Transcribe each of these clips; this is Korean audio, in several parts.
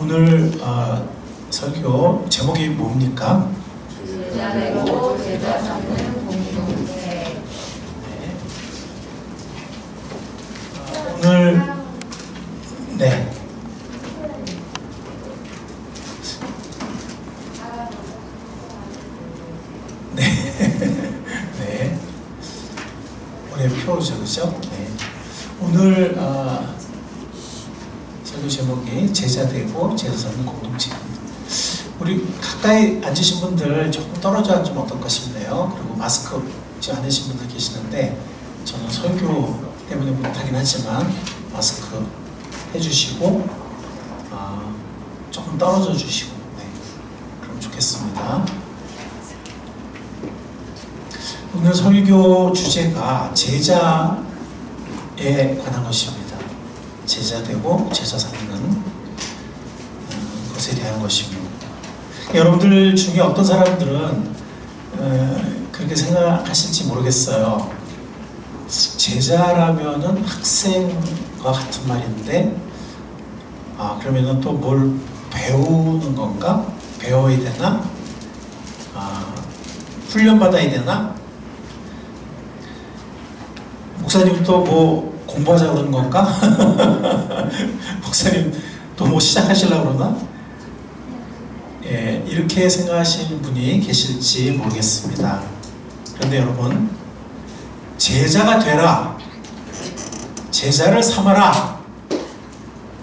오늘 설교 제목이 뭡니까? 제자 되고 제자 삼는 공동체. 네. 오늘 네. 네. 올해 표죠, 그죠? 네. 오늘 설교 제목이 제자 되고 제자 삼는 공동체입니다. 우리 가까이 앉으신 분들 조금 떨어져 앉으면 어떨까 싶네요. 그리고 마스크 않으신 분들 계시는데 저는 설교 때문에 못하긴 하지만 마스크 해주시고 조금 떨어져 주시고 그럼 좋겠습니다. 오늘 설교 주제가 제자에 관한 것입니다. 제자 되고 제자 삼는 것에 대한 것입니다. 여러분들 중에 어떤 사람들은 그렇게 생각하실지 모르겠어요. 제자라면은 학생과 같은 말인데 그러면은 또 뭘 배우는 건가? 배워야 되나? 훈련받아야 되나? 목사님 또 뭐 공부하자 그러는 건가? 목사님 또 뭐 시작하시려고 그러나? 예, 이렇게 생각하시는 분이 계실지 모르겠습니다. 그런데 여러분, 제자가 되라, 제자를 삼아라,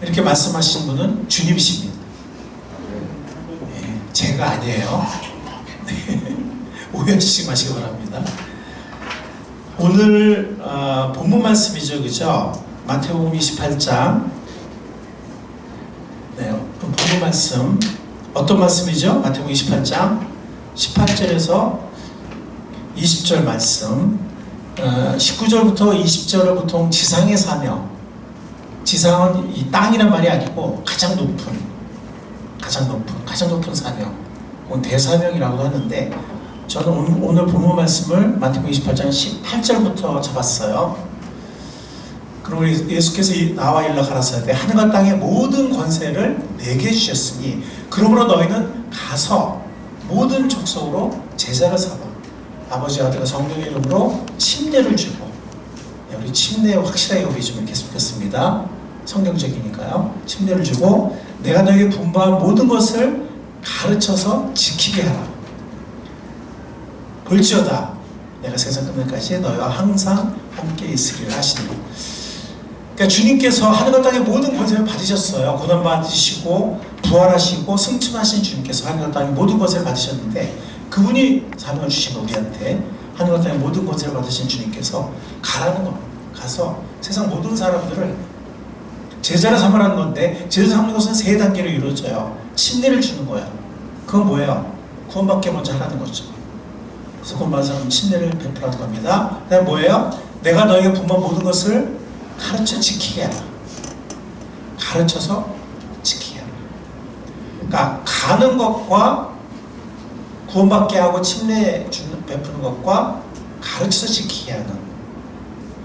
이렇게 말씀하신 분은 주님이십니다. 예, 제가 아니에요. 오해하시지 마시기 바랍니다. 오늘 본문 말씀이죠, 그죠? 마태복음 28장. 네, 본문 말씀 어떤 말씀이죠? 마태복음 28장 18절에서 20절 말씀. 19절부터 20절을 보통 지상의 사명, 지상은 이 땅이란 말이 아니고 가장 높은 사명, 혹은 대사명이라고 하는데, 저는 오늘 본문 말씀을 마태복음 28장 18절부터 잡았어요. 그리고 예수께서 나와 일러 가라사대 하늘과 땅의 모든 권세를 내게 주셨으니 그러므로 너희는 가서 모든 족속으로 제자를 삼아 아버지 아들과 성령의 이름으로 침례를 주고, 우리 침례 확실하게 여기주면 좋겠습니다. 성경적이니까요. 침례를 주고 내가 너희에게 분부한 모든 것을 가르쳐서 지키게 하라. 볼지어다 내가 세상 끝날까지 너희와 항상 함께 있으리라 하시니. 그러니까 주님께서 하늘과 땅의 모든 권세를 받으셨어요. 고난 받으시고 부활하시고 승천하신 주님께서 하늘과 땅의 모든 권세를 받으셨는데, 그분이 사명을 주신 거 우리한테. 하늘과 땅의 모든 권세를 받으신 주님께서 가라는 겁니다. 가서 세상 모든 사람들을 제자를 삼으라는 건데, 제자 삼는 것은 세 단계로 이루어져요. 침례를 주는 거예요. 그건 뭐예요? 구원받게 먼저 하라는 거죠. 그래서 구원받은 사람은 침례를 베풀라는 겁니다. 그 다음에 뭐예요? 내가 너에게 분부한 모든 것을 가르쳐 지키게 하라. 가르쳐서 지키게 하라. 그러니까 가는 것과 구원받게 하고 침례 베푸는 것과 가르쳐서 지키게 하는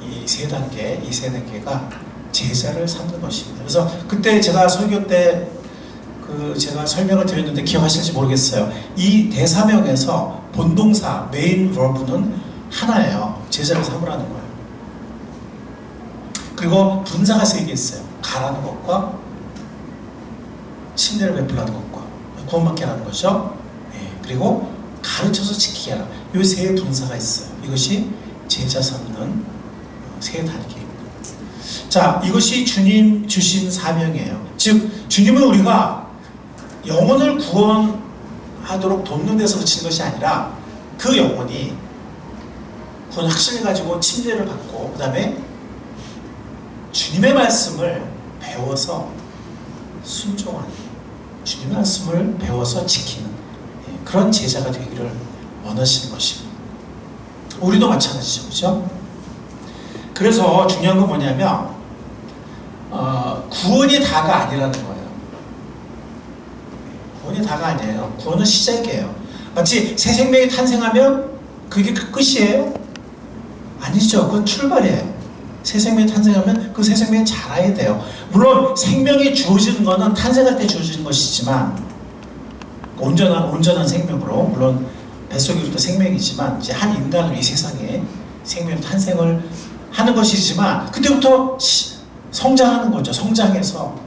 이 세 단계가 제자를 삼는 것입니다. 그래서 그때 제가 설교 때 제가 설명을 드렸는데 기억하실지 모르겠어요. 이 대사명에서 본동사 메인 버브는 하나예요. 제자를 삼으라는 거예요. 그리고 분사가 세 개 있어요. 가라는 것과 침례를 베풀라는 것과 구원받게 하는 거죠. 그리고 가르쳐서 지키게 하라. 이 세 분사가 있어요. 이것이 제자 삼는 세 단계입니다. 자, 이것이 주님 주신 사명이에요. 즉 주님은 우리가 영혼을 구원하도록 돕는 데서 그치는 것이 아니라, 그 영혼이 구원 확신을 가지고 침례를 받고 그 다음에 주님의 말씀을 배워서 순종하는, 주님의 말씀을 배워서 지키는 그런 제자가 되기를 원하시는 것입니다. 우리도 마찬가지죠, 그렇죠? 그래서 중요한 건 뭐냐면 구원이 다가 아니라는 거예요. 구원이 다가 아니에요. 구원은 시작이에요. 마치 새 생명이 탄생하면 그게 끝이에요? 아니죠. 그건 출발이에요. 새 생명이 탄생하면 그 새 생명이 자라야 돼요. 물론 생명이 주어지는 것은 탄생할 때 주어지는 것이지만 온전한 생명으로, 물론 뱃속에부터 생명이지만 이제 한 인간으로 이 세상에 생명 탄생을 하는 것이지만 그때부터 성장하는 거죠. 성장해서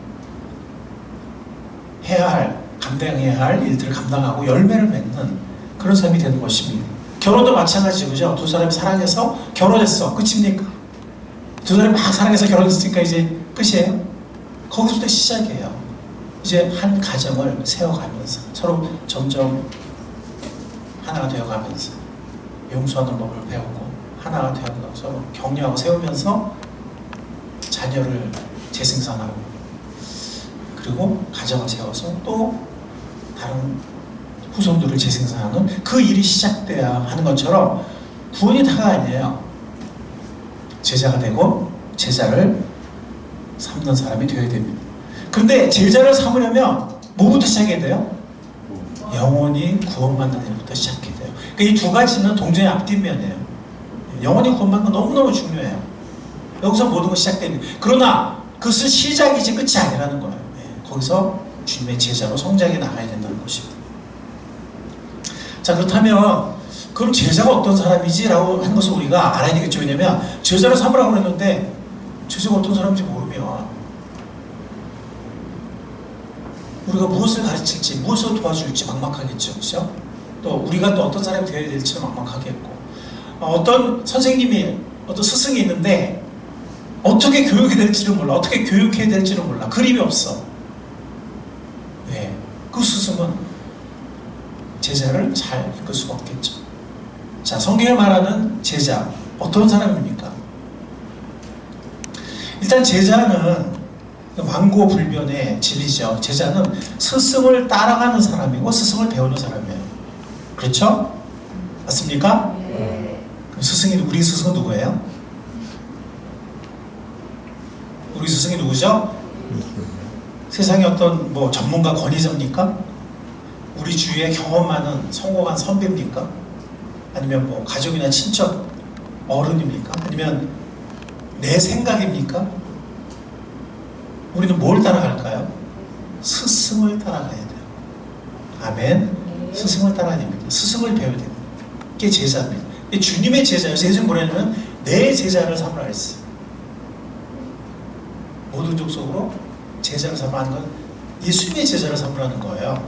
감당해야 할 일들을 감당하고 열매를 맺는 그런 삶이 되는 것입니다. 결혼도 마찬가지죠. 그죠? 두 사람이 사랑해서 결혼했어. 끝입니까? 두 사람이 막 사랑해서 결혼했으니까 이제 끝이에요? 거기서부터 시작이에요. 이제 한 가정을 세워가면서 서로 점점 하나가 되어가면서 용서하는 법을 배우고 하나가 되어가면서 서로 격려하고 세우면서 자녀를 재생산하고 그리고 가정을 세워서 또 다른 후손들을 재생산하는 그 일이 시작돼야 하는 것처럼 구원이 다가 아니에요. 제자가 되고 제자를 삼는 사람이 되어야 됩니다. 그런데 제자를 삼으려면 뭐부터 시작해야 돼요? 영원히 구원받는 일부터 시작해야 돼요. 그러니까 이 두 가지는 동전의 앞뒷면이에요. 영원히 구원받는 건 너무너무 중요해요. 여기서 모든 것이 시작됩니다. 그러나 그것은 시작이지 끝이 아니라는 거예요. 거기서 주님의 제자로 성장해 나가야 된다는 것입니다. 자, 그렇다면 그럼 제자가 어떤 사람이지? 라고 한 것을 우리가 알아야 되겠죠. 왜냐면 제자를 삼으라고 그랬는데 제자가 어떤 사람인지 모르면 우리가 무엇을 가르칠지 무엇을 도와줄지 막막하겠죠. 그렇죠? 또 우리가 또 어떤 사람이 되어야 될지는 막막하겠고 어떤 선생님이 어떤 스승이 있는데 어떻게 교육이 될지를 몰라. 어떻게 교육해야 될지를 몰라. 그림이 없어. 네. 그 스승은 제자를 잘 이끌 수가 없겠죠. 자, 성경에 말하는 제자 어떤 사람입니까? 일단 제자는 만고불변의 진리죠. 제자는 스승을 따라가는 사람이고 스승을 배우는 사람이에요. 그렇죠? 맞습니까? 네. 그럼 우리 스승은 누구예요? 우리 스승이 누구죠? 세상의 어떤 전문가 권위자입니까? 우리 주위에 경험 많은 성공한 선배입니까? 아니면 가족이나 친척 어른입니까? 아니면 내 생각입니까? 우리는 뭘 따라갈까요? 스승을 따라가야 돼요. 아멘. 스승을 따라가야 됩니다. 스승을 배워야 됩니다. 그게 제자입니다. 주님의 제자예요. 예수님 뭐냐면 내 제자를 삼으라 했어요. 모든 족속으로 제자를 삼으라는 건 예수님의 제자를 삼으라는 거예요.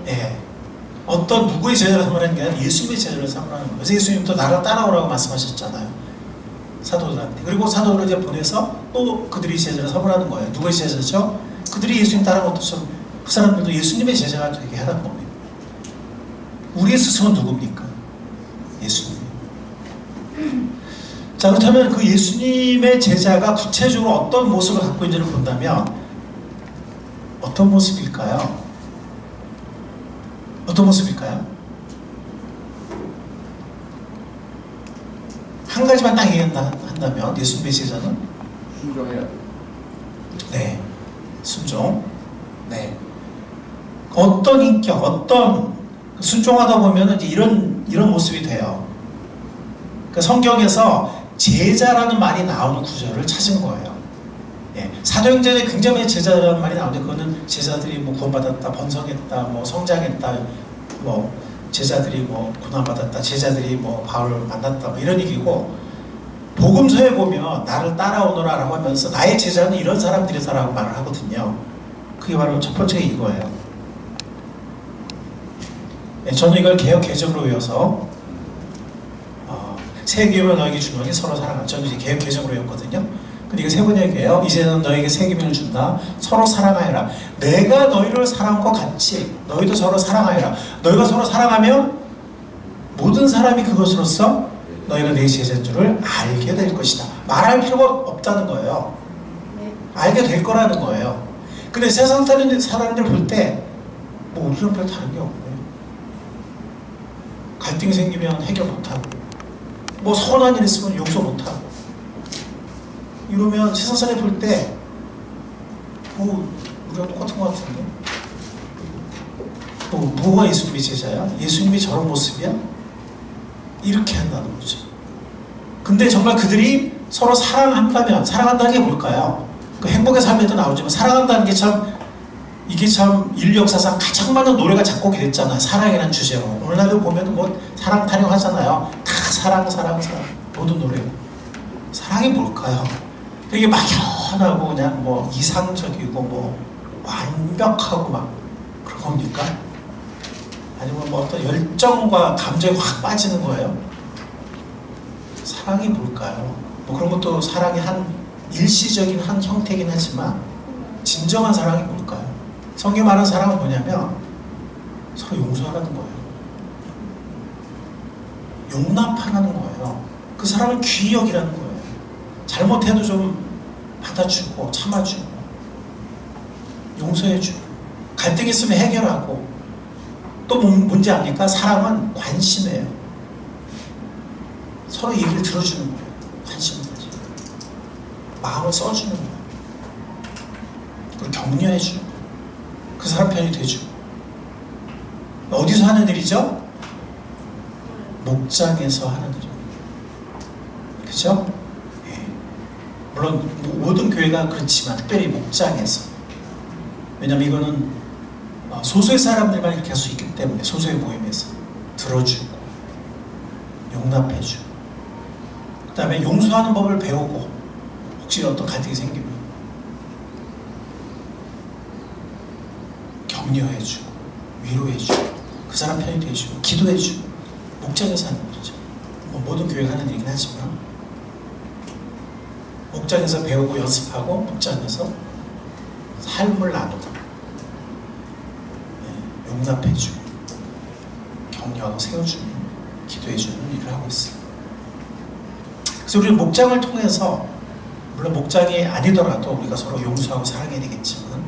예. 어떤 누구의 제자를 삼으라는 게 아니라 예수님의 제자를 삼으라는 거예요. 그래서 예수님도 나를 따라오라고 말씀하셨잖아요. 사도들한테. 그리고 사도들을 이제 보내서 또 그들이 제자를 삼으라는 거예요. 누구의 제자죠? 그들이 예수님 따라온 것처럼 그 사람들도 예수님의 제자가 되게 하라는 겁니다. 우리의 스승은 누굽니까? 예수님. 자, 그렇다면 그 예수님의 제자가 구체적으로 어떤 모습을 갖고 있는지를 본다면 어떤 모습일까요? 어떤 모습일까요? 한 가지만 딱 얘기한다면 예수님의 제자는 순종해야 돼. 네, 순종. 네. 어떤 인격, 어떤 순종하다 보면은 이제 이런 모습이 돼요. 그러니까 성경에서 제자라는 말이 나오는 구절을 찾은 거예요. 예, 사도행전에 굉장히 많이 제자라는 말이 나오는데 그거는 제자들이 구원받았다, 번성했다, 성장했다, 제자들이 고난받았다, 제자들이 바울을 만났다, 이런 얘기고, 복음서에 보면 나를 따라오너라 라고 하면서 나의 제자는 이런 사람들이다라고 말을 하거든요. 그게 바로 첫 번째 이거예요. 네, 저는 이걸 개역 개정으로 외워서 새 계명을 너에게 주노니 서로 사랑하라. 저는 이제 개역 개정으로 외웠거든요. 근데 이거 세 번째 얘기예요. 이제는 너에게 새 계명을 준다. 서로 사랑하여라. 내가 너희를 사랑한 것 같이 너희도 서로 사랑하여라. 너희가 서로 사랑하면 모든 사람이 그것으로서 너희가 내 제자인 줄을 알게 될 것이다. 말할 필요가 없다는 거예요. 알게 될 거라는 거예요. 근데 세상 사람들 볼 때 우리랑 별 다른 게 없네. 갈등이 생기면 해결 못하고 서운한 일 있으면 용서 못하고 이러면 세상 사람이 볼 때 우리랑 똑같은 것 같은데 뭐가 예수님의 제자야? 예수님이 저런 모습이야? 이렇게 한다는 거죠. 근데 정말 그들이 서로 사랑한다면, 사랑한다는 게 뭘까요? 그 행복의 삶에도 나오지만 사랑한다는 게 참, 이게 참 인류 역사상 가장 많은 노래가 작곡이 됐잖아. 사랑이라는 주제로. 오늘날도 보면 뭐 사랑 타령하잖아요. 다 사랑 모든 노래. 사랑이 뭘까요? 되게 막연하고 그냥 뭐 이상적이고 뭐 완벽하고 막 그런 겁니까? 아니면 뭐 어떤 열정과 감정이 확 빠지는 거예요? 사랑이 뭘까요? 뭐 그런 것도 사랑의 한 일시적인 한 형태이긴 하지만 진정한 사랑이 뭘까요? 성경에 말하는 사랑은 뭐냐면 서로 용서하라는 거예요. 용납하라는 거예요. 그 사람을 귀히 여기라는 거예요. 잘못해도 좀 받아주고 참아주고 용서해주고 갈등 있으면 해결하고 또 뭔지 압니까? 사랑은 관심이에요. 서로 얘기를 들어주는 거예요. 관심을 가지고 마음을 써주는 거예요. 그리고 격려해주는 거예요. 그 사람 편이 돼주고. 어디서 하는 일이죠? 목장에서 하는 일입니다. 그죠? 예. 물론 모든 교회가 그렇지만 특별히 목장에서. 왜냐면 이거는 소수의 사람들만 이렇게 할 수 있기 때문에 소수의 모임에서 들어주고 용납해주고 그 다음에 용서하는 법을 배우고 혹시 어떤 갈등이 생기면 격려해주고 위로해주고 그 사람 편이 돼주고 기도해주고 목장에서 하는 일이죠. 뭐 모든 교회가 하는 일이긴 하지만 목장에서 배우고 연습하고 목장에서 삶을 나누고 용납해주고 격려하고 세워주는 기도해주는 일을 하고 있어요. 그래서 우리는 목장을 통해서 물론 목장이 아니더라도 우리가 서로 용서하고 사랑해야 되겠지만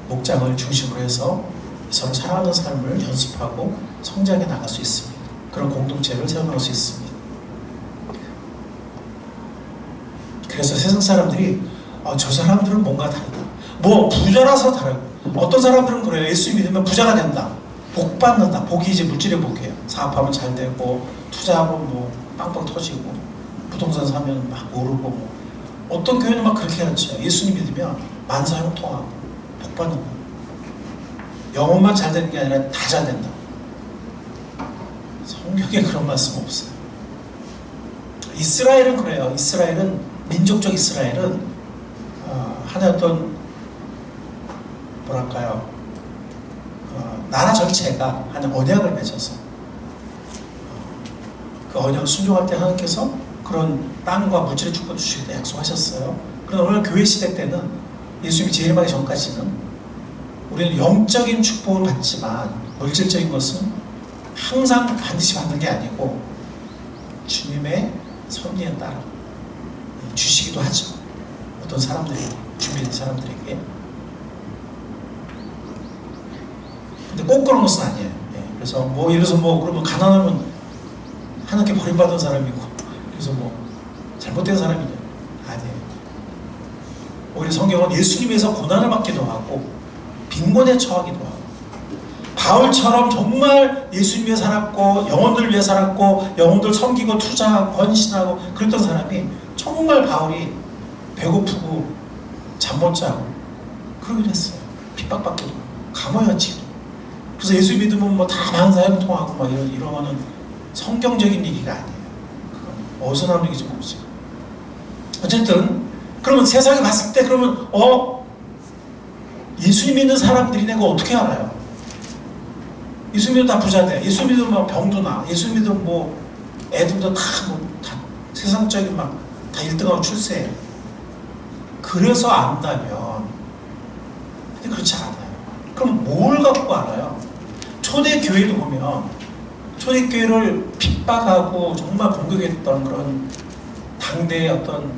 목장을 중심으로 해서 서로 사랑하는 삶을 연습하고 성장해 나갈 수 있습니다. 그런 공동체를 세워나갈 수 있습니다. 그래서 세상 사람들이 저 사람들은 뭔가 다르다. 뭐 부자라서 다르고 어떤 사람들은 그래요. 예수 믿으면 부자가 된다. 복 받는다. 복이 이제 물질의 복이에요. 사업하면 잘 되고 투자하면 뭐 빵빵 터지고 부동산 사면 막 오르고 뭐 어떤 교회는 막 그렇게 하죠. 예수님 믿으면 만사형통하고 복 받는 거예요. 영혼만 잘 되는 게 아니라 다 잘 된다. 성경에 그런 말씀 없어요. 이스라엘은 그래요. 이스라엘은 민족적 이스라엘은 하나의 어떤 뭐랄까요 나라 전체가 하나의 언약을 맺어서 그 언약을 순종할 때 하나님께서 그런 땅과 물질의 축복을 주시겠다 약속하셨어요. 그러나 오늘 교회 시대 때는 예수님이 재림하기 전까지는 우리는 영적인 축복을 받지만 물질적인 것은 항상 반드시 받는 게 아니고 주님의 섭리에 따라 주시기도 하죠. 어떤 사람들이 준비된 사람들에게. 근데 꼭 그런 것은 아니에요. 그래서 뭐 예를 들어서 뭐 그러면 가난하면 하나님께 버림받은 사람이고 그래서 뭐 잘못된 사람이냐? 아니에요. 오히려 성경은 예수님에서 고난을 받기도 하고 빈곤에 처하기도 하고 바울처럼 정말 예수님 위해 살았고 영혼들 위해 살았고 영혼들 섬기고 투자하고 헌신하고 그랬던 사람이 정말 바울이 배고프고 잠 못 자고 그러기도 했어요. 핍박받기도 하고 감옥에 갇히기도. 그래서 예수 믿으면 뭐 다 만사형통하고 막 이런 거는 성경적인 얘기가 아니에요. 그건 어디서 나오는 얘기인지 모르죠. 어쨌든 그러면 세상에 봤을 때 그러면 예수 믿는 사람들이 내가 어떻게 알아요? 예수 믿으면 다 부자돼. 예수 믿으면 막 병도 나. 예수 믿으면 뭐 애들도 다 세상적인 막 다 1등하고 출세해. 그래서 안다면 근데 그렇지 않아요. 그럼 뭘 갖고 알아요? 초대교회도 보면 초대교회를 핍박하고 정말 공격했던 그런 당대의 어떤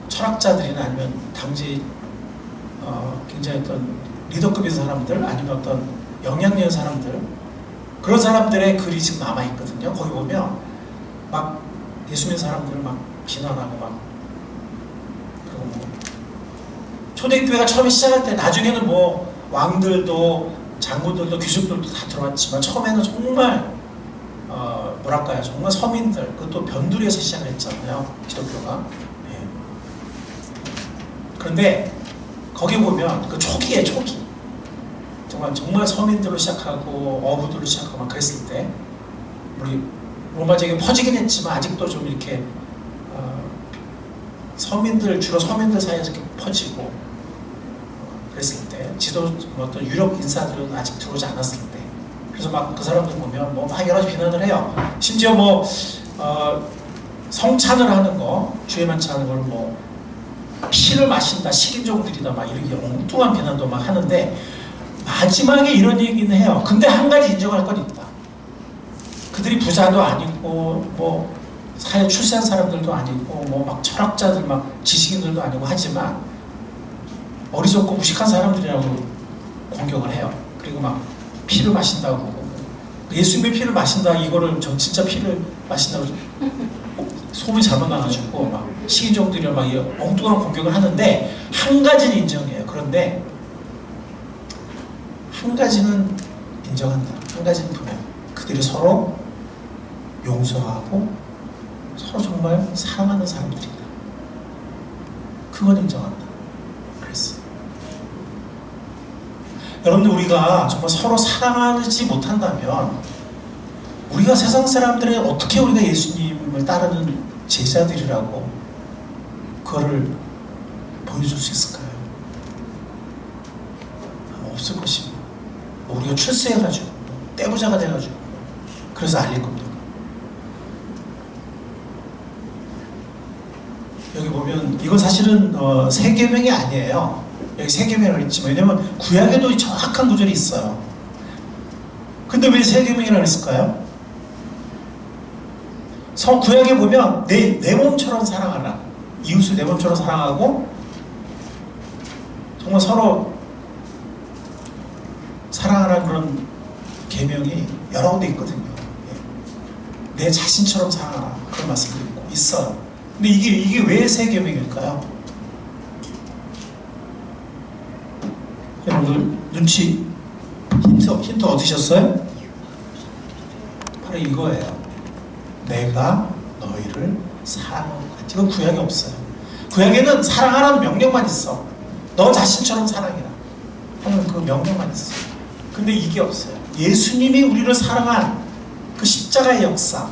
철학자들이나 아니면 당시 굉장히 어떤 리더급인 사람들 아니면 어떤 영향력 있는 사람들 그런 사람들의 글이 지금 남아있거든요. 거기 보면 막 예수 믿는 사람들을 막 비난하고 막 그리고 뭐 초대교회가 처음에 시작할 때 나중에는 뭐 왕들도 장군들도 귀족들도 다 들어왔지만 처음에는 정말 뭐랄까요, 정말 서민들, 그것도 변두리에서 시작을 했잖아요, 기독교가. 예. 그런데 거기 보면 그 초기에 초기, 정말 서민들로 시작하고 어부들로 시작하고 막 그랬을 때 우리 로마 제국이 퍼지긴 했지만 아직도 좀 이렇게 서민들, 주로 서민들 사이에서 이렇게 퍼지고 그랬을 때, 어떤 유럽 인사들은 아직 들어오지 않았을 때, 그래서 막 그 사람들 보면 뭐 막 여러 가지 비난을 해요. 심지어 뭐 성찬을 하는 거, 주의 만찬하는 걸 뭐 피를 마신다, 식인종들이다, 막 이렇게 엉뚱한 비난도 막 하는데, 마지막에 이런 얘기는 해요. 근데 한 가지 인정할 건 있다. 그들이 부자도 아니고 뭐 사회 출세한 사람들도 아니고 뭐 막 철학자들, 막 지식인들도 아니고 하지만 어리석고 무식한 사람들이라고 공격을 해요. 그리고 막 피를 마신다고, 예수님의 피를 마신다, 이거를 저 진짜 피를 마신다고 소문이 잘못 나가지고 막 시인종들이 막 엉뚱한 공격을 하는데, 한 가지는 인정해요. 그런데 한 가지는 인정한다. 한 가지는 분명, 그들이 서로 용서하고 서로 정말 사랑하는 사람들이다. 그건 인정한다. 그랬어요. 여러분들, 우리가 정말 서로 사랑하지 못한다면 우리가 세상 사람들에 어떻게 우리가 예수님을 따르는 제자들이라고 그거를 보여줄 수 있을까요? 없을 것입니다. 우리가 출세해가지고 떼부자가 돼가지고 그래서 알릴 겁니다. 여기 보면 이건 사실은 세 계명이 아니에요. 여기 세 계명을 했지만, 왜냐면 구약에도 정확한 구절이 있어요. 근데 왜 세 계명이라고 했을까요? 구약에 보면 내 몸처럼 사랑하라, 이웃을 내 몸처럼 사랑하고 정말 서로 사랑하라는 그런 계명이 여러 군데 있거든요. 내 자신처럼 사랑하라, 그런 말씀도 있고 있어요. 근데 이게 왜 세 계명일까요? 여러분들 눈치 힌트 얻으셨어요? 바로 이거예요. 내가 너희를 사랑하고. 이건 구약에 없어요. 구약에는 사랑하라는 명령만 있어. 너 자신처럼 사랑해라 하는 그 명령만 있어. 근데 이게 없어요. 예수님이 우리를 사랑한 그 십자가의 역사,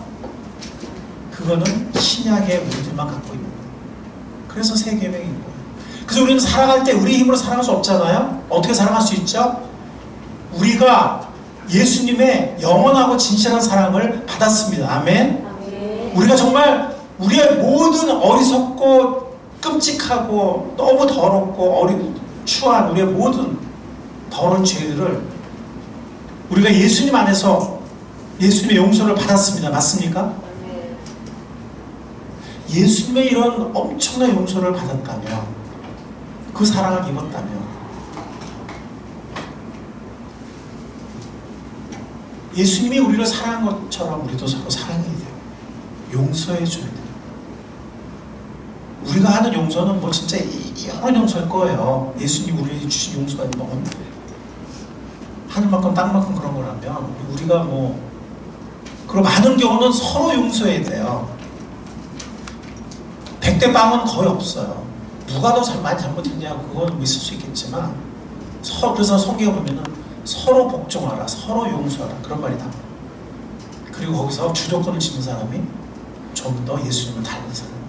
그거는 신약의 우리들만 갖고 있는 거예요. 그래서 세 계명인 거예요. 그래서 우리는 사랑할 때 우리 힘으로 사랑할 수 없잖아요. 어떻게 사랑할 수 있죠? 우리가 예수님의 영원하고 진실한 사랑을 받았습니다. 아멘. 우리가 정말 우리의 모든 어리석고 끔찍하고 너무 더럽고 추한 우리의 모든 더러운 죄들을 우리가 예수님 안에서 예수님의 용서를 받았습니다. 맞습니까? 예수님의 이런 엄청난 용서를 받았다면, 그 사랑을 입었다면, 예수님이 우리를 사랑한 것처럼 우리도 서로 사랑해야 돼요. 용서해 줘야 돼요. 우리가 하는 용서는 뭐 진짜 여러 용서일 거예요. 예수님 우리에게 주신 용서가 뭐 하늘만큼 땅만큼 그런 거라면, 우리가 뭐 그럼 많은 경우는 서로 용서해야 돼요. 100대 빵은 거의 없어요. 누가 더 많이 잘못했냐, 그건 있을 수 있겠지만, 그래서 성경에 보면은 서로 복종하라, 서로 용서하라, 그런 말이 나와요. 그리고 거기서 주도권을 쥐는 사람이 좀 더 예수님을 닮은 사람이에요.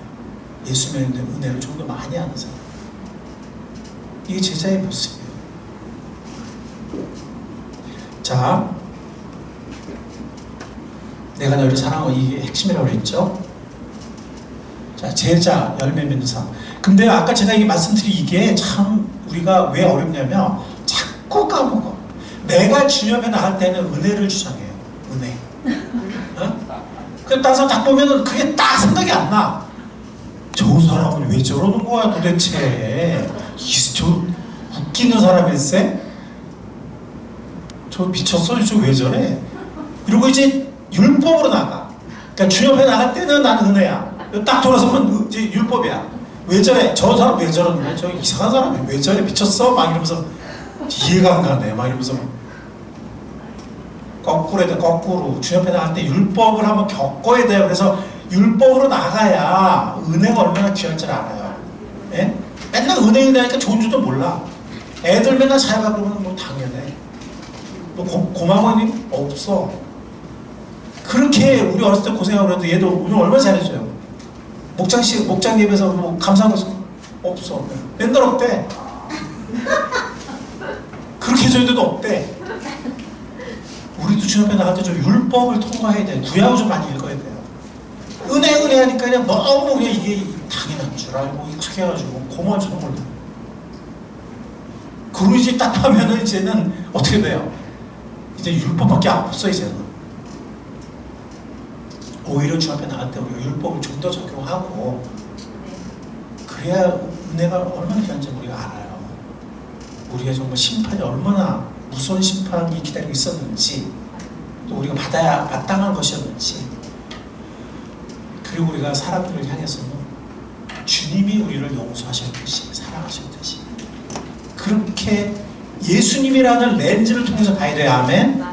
예수님의 은혜를 좀 더 많이 하는 사람. 이게 제자의 모습이에요. 자, 내가 너희를 사랑하고, 이게 핵심이라고 그랬죠. 자, 제자 열매 맺는 삶. 근데 아까 제가 이게 말씀드린 이게 참 우리가 왜 어렵냐면, 자꾸 까먹어. 내가 주님에 나갈 때는 은혜를 주장해요. 은혜. 어? 그 다른 사람 딱 보면은 그게 딱 생각이 안 나. 저 사람은 왜 저러는 거야 도대체. 저 웃기는 사람일세? 저 미쳤어? 저 왜 저래? 이러고 이제 율법으로 나가. 그러니까 주님 앞에 나갈 때는 나는 은혜야. 딱 돌아서면 이제 율법이야. 왜 저래? 저 사람 왜 저러는, 저 이상한 사람이 왜 저래? 미쳤어? 막 이러면서 이해가 안 가네. 막 이러면서 거꾸로 해야 돼. 거꾸로. 주 옆에 나갈 때 율법을 한번 겪어야 돼요. 그래서 율법으로 나가야 은혜가 얼마나 귀할 줄 알아요. 예? 맨날 은혜 은혜하니까 좋은 줄도 몰라. 애들 맨날 잘가 그러면 뭐 당연해. 뭐 고마워니 없어. 그렇게 우리 어렸을 때 고생하고 그래도 얘도 오늘 얼마나 잘해줘요. 목장 예배에서 뭐 감사한 거 없어. 맨날 없대. 그렇게 해줘야 도 없대. 우리도 주 앞에 나갈 때 좀 율법을 통과해야 돼. 구약을 좀 많이 읽어야 돼요. 은혜 하니까 그냥 너무 그냥 이게 당연한 줄 알고 익숙해가지고 고마운 줄도 몰라. 그러고 이제 딱 하면은 이제는 어떻게 돼요? 이제 율법밖에 없어 이제는. 오히려 주 앞에 나갈 때 우리가 율법을 좀 더 적용하고 그래야 은혜가 얼마나 귀한지 우리가 알아요. 우리가 정말 심판이 얼마나 무서운 심판이 기다리고 있었는지 또 우리가 받아야 마땅한 것이었는지 그리고 우리가 사람들을 향해서는 주님이 우리를 용서하셨듯이 사랑하셨듯이 그렇게 예수님이라는 렌즈를 통해서 봐야 돼요. 아멘?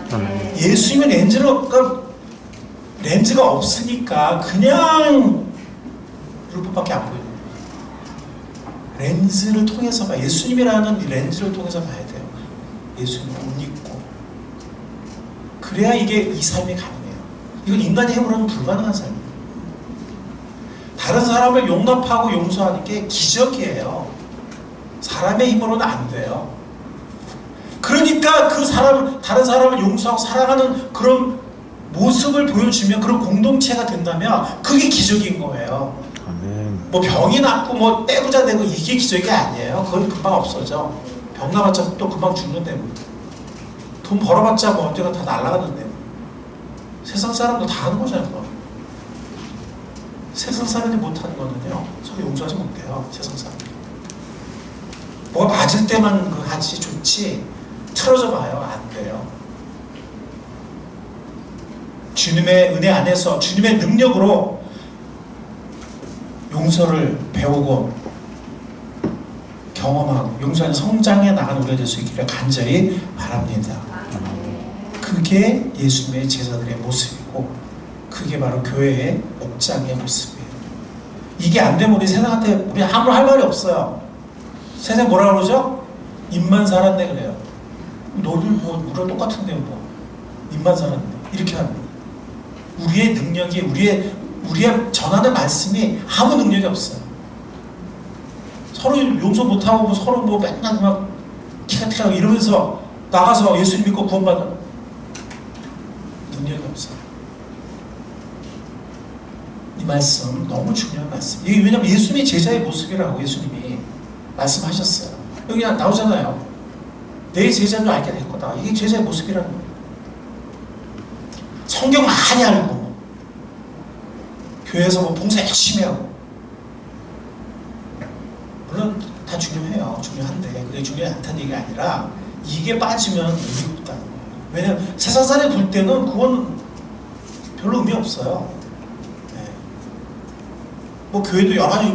예수님의 렌즈가 없으니까 그냥 율법밖에 안 보여요. 렌즈를 통해서 봐. 예수님이라는 렌즈를 통해서 봐야 돼요. 예수님을 옷 입고 그래야 이게 이 삶이 가능해요. 이건 인간의 힘으로는 불가능한 삶이에요. 다른 사람을 용납하고 용서하는 게 기적이에요. 사람의 힘으로는 안 돼요. 그러니까 다른 사람을 용서하고 사랑하는 그런 모습을 보여주면 그런 공동체가 된다면 그게 기적인 거예요. 아멘. 뭐 병이 낫고 뭐 떼부자 되고 이게 기적이 아니에요. 그건 금방 없어져. 병 나봤자 또 금방 죽는데 뭐. 돈 벌어봤자 뭐 언제가 다 날아가는데 뭐. 세상 사람도 다 하는 거잖아요. 세상 사람이 못하는 거는요 서로 용서하지 못해요. 세상 사람이 뭐가 맞을 때만 하지 좋지 틀어져 봐요. 안 돼요. 주님의 은혜 안에서 주님의 능력으로 용서를 배우고 경험하고 용서하는 성장해 나가는 우리가 될 수 있기를 간절히 바랍니다. 그게 예수님의 제자들의 모습이고 그게 바로 교회의 목장의 모습이에요. 이게 안 되면 우리 세상한테 우리 아무런 할 말이 없어요. 세상 뭐라 그러죠? 입만 살았네 그래요. 너들 뭐 우리랑 똑같은데 뭐 입만 살았네 이렇게 하는 거예요. 우리의 능력이 우리의 전하는 말씀이 아무 능력이 없어요. 서로 용서 못하고 뭐 서로 뭐 맨날 막 티가티가 이러면서 나가서 예수님 믿고 구원받는 능력이 없어요. 이 말씀 너무 중요한 말씀. 이게 왜냐면 예수님이 제자의 모습이라고 예수님이 말씀하셨어요. 여기 나오잖아요. 내 제자는 알게 될 거다. 이게 제자의 모습이라는 거예요. 성경 많이 알고 교회에서 뭐 봉사 열심히 하고 물론 다 중요해요. 중요한데 그게 중요하지 않다는 얘기가 아니라 이게 빠지면 의미 없다는 거예요. 왜냐면 세상 사람이 볼 때는 그건 별로 의미 없어요. 네. 뭐 교회도 여러 가지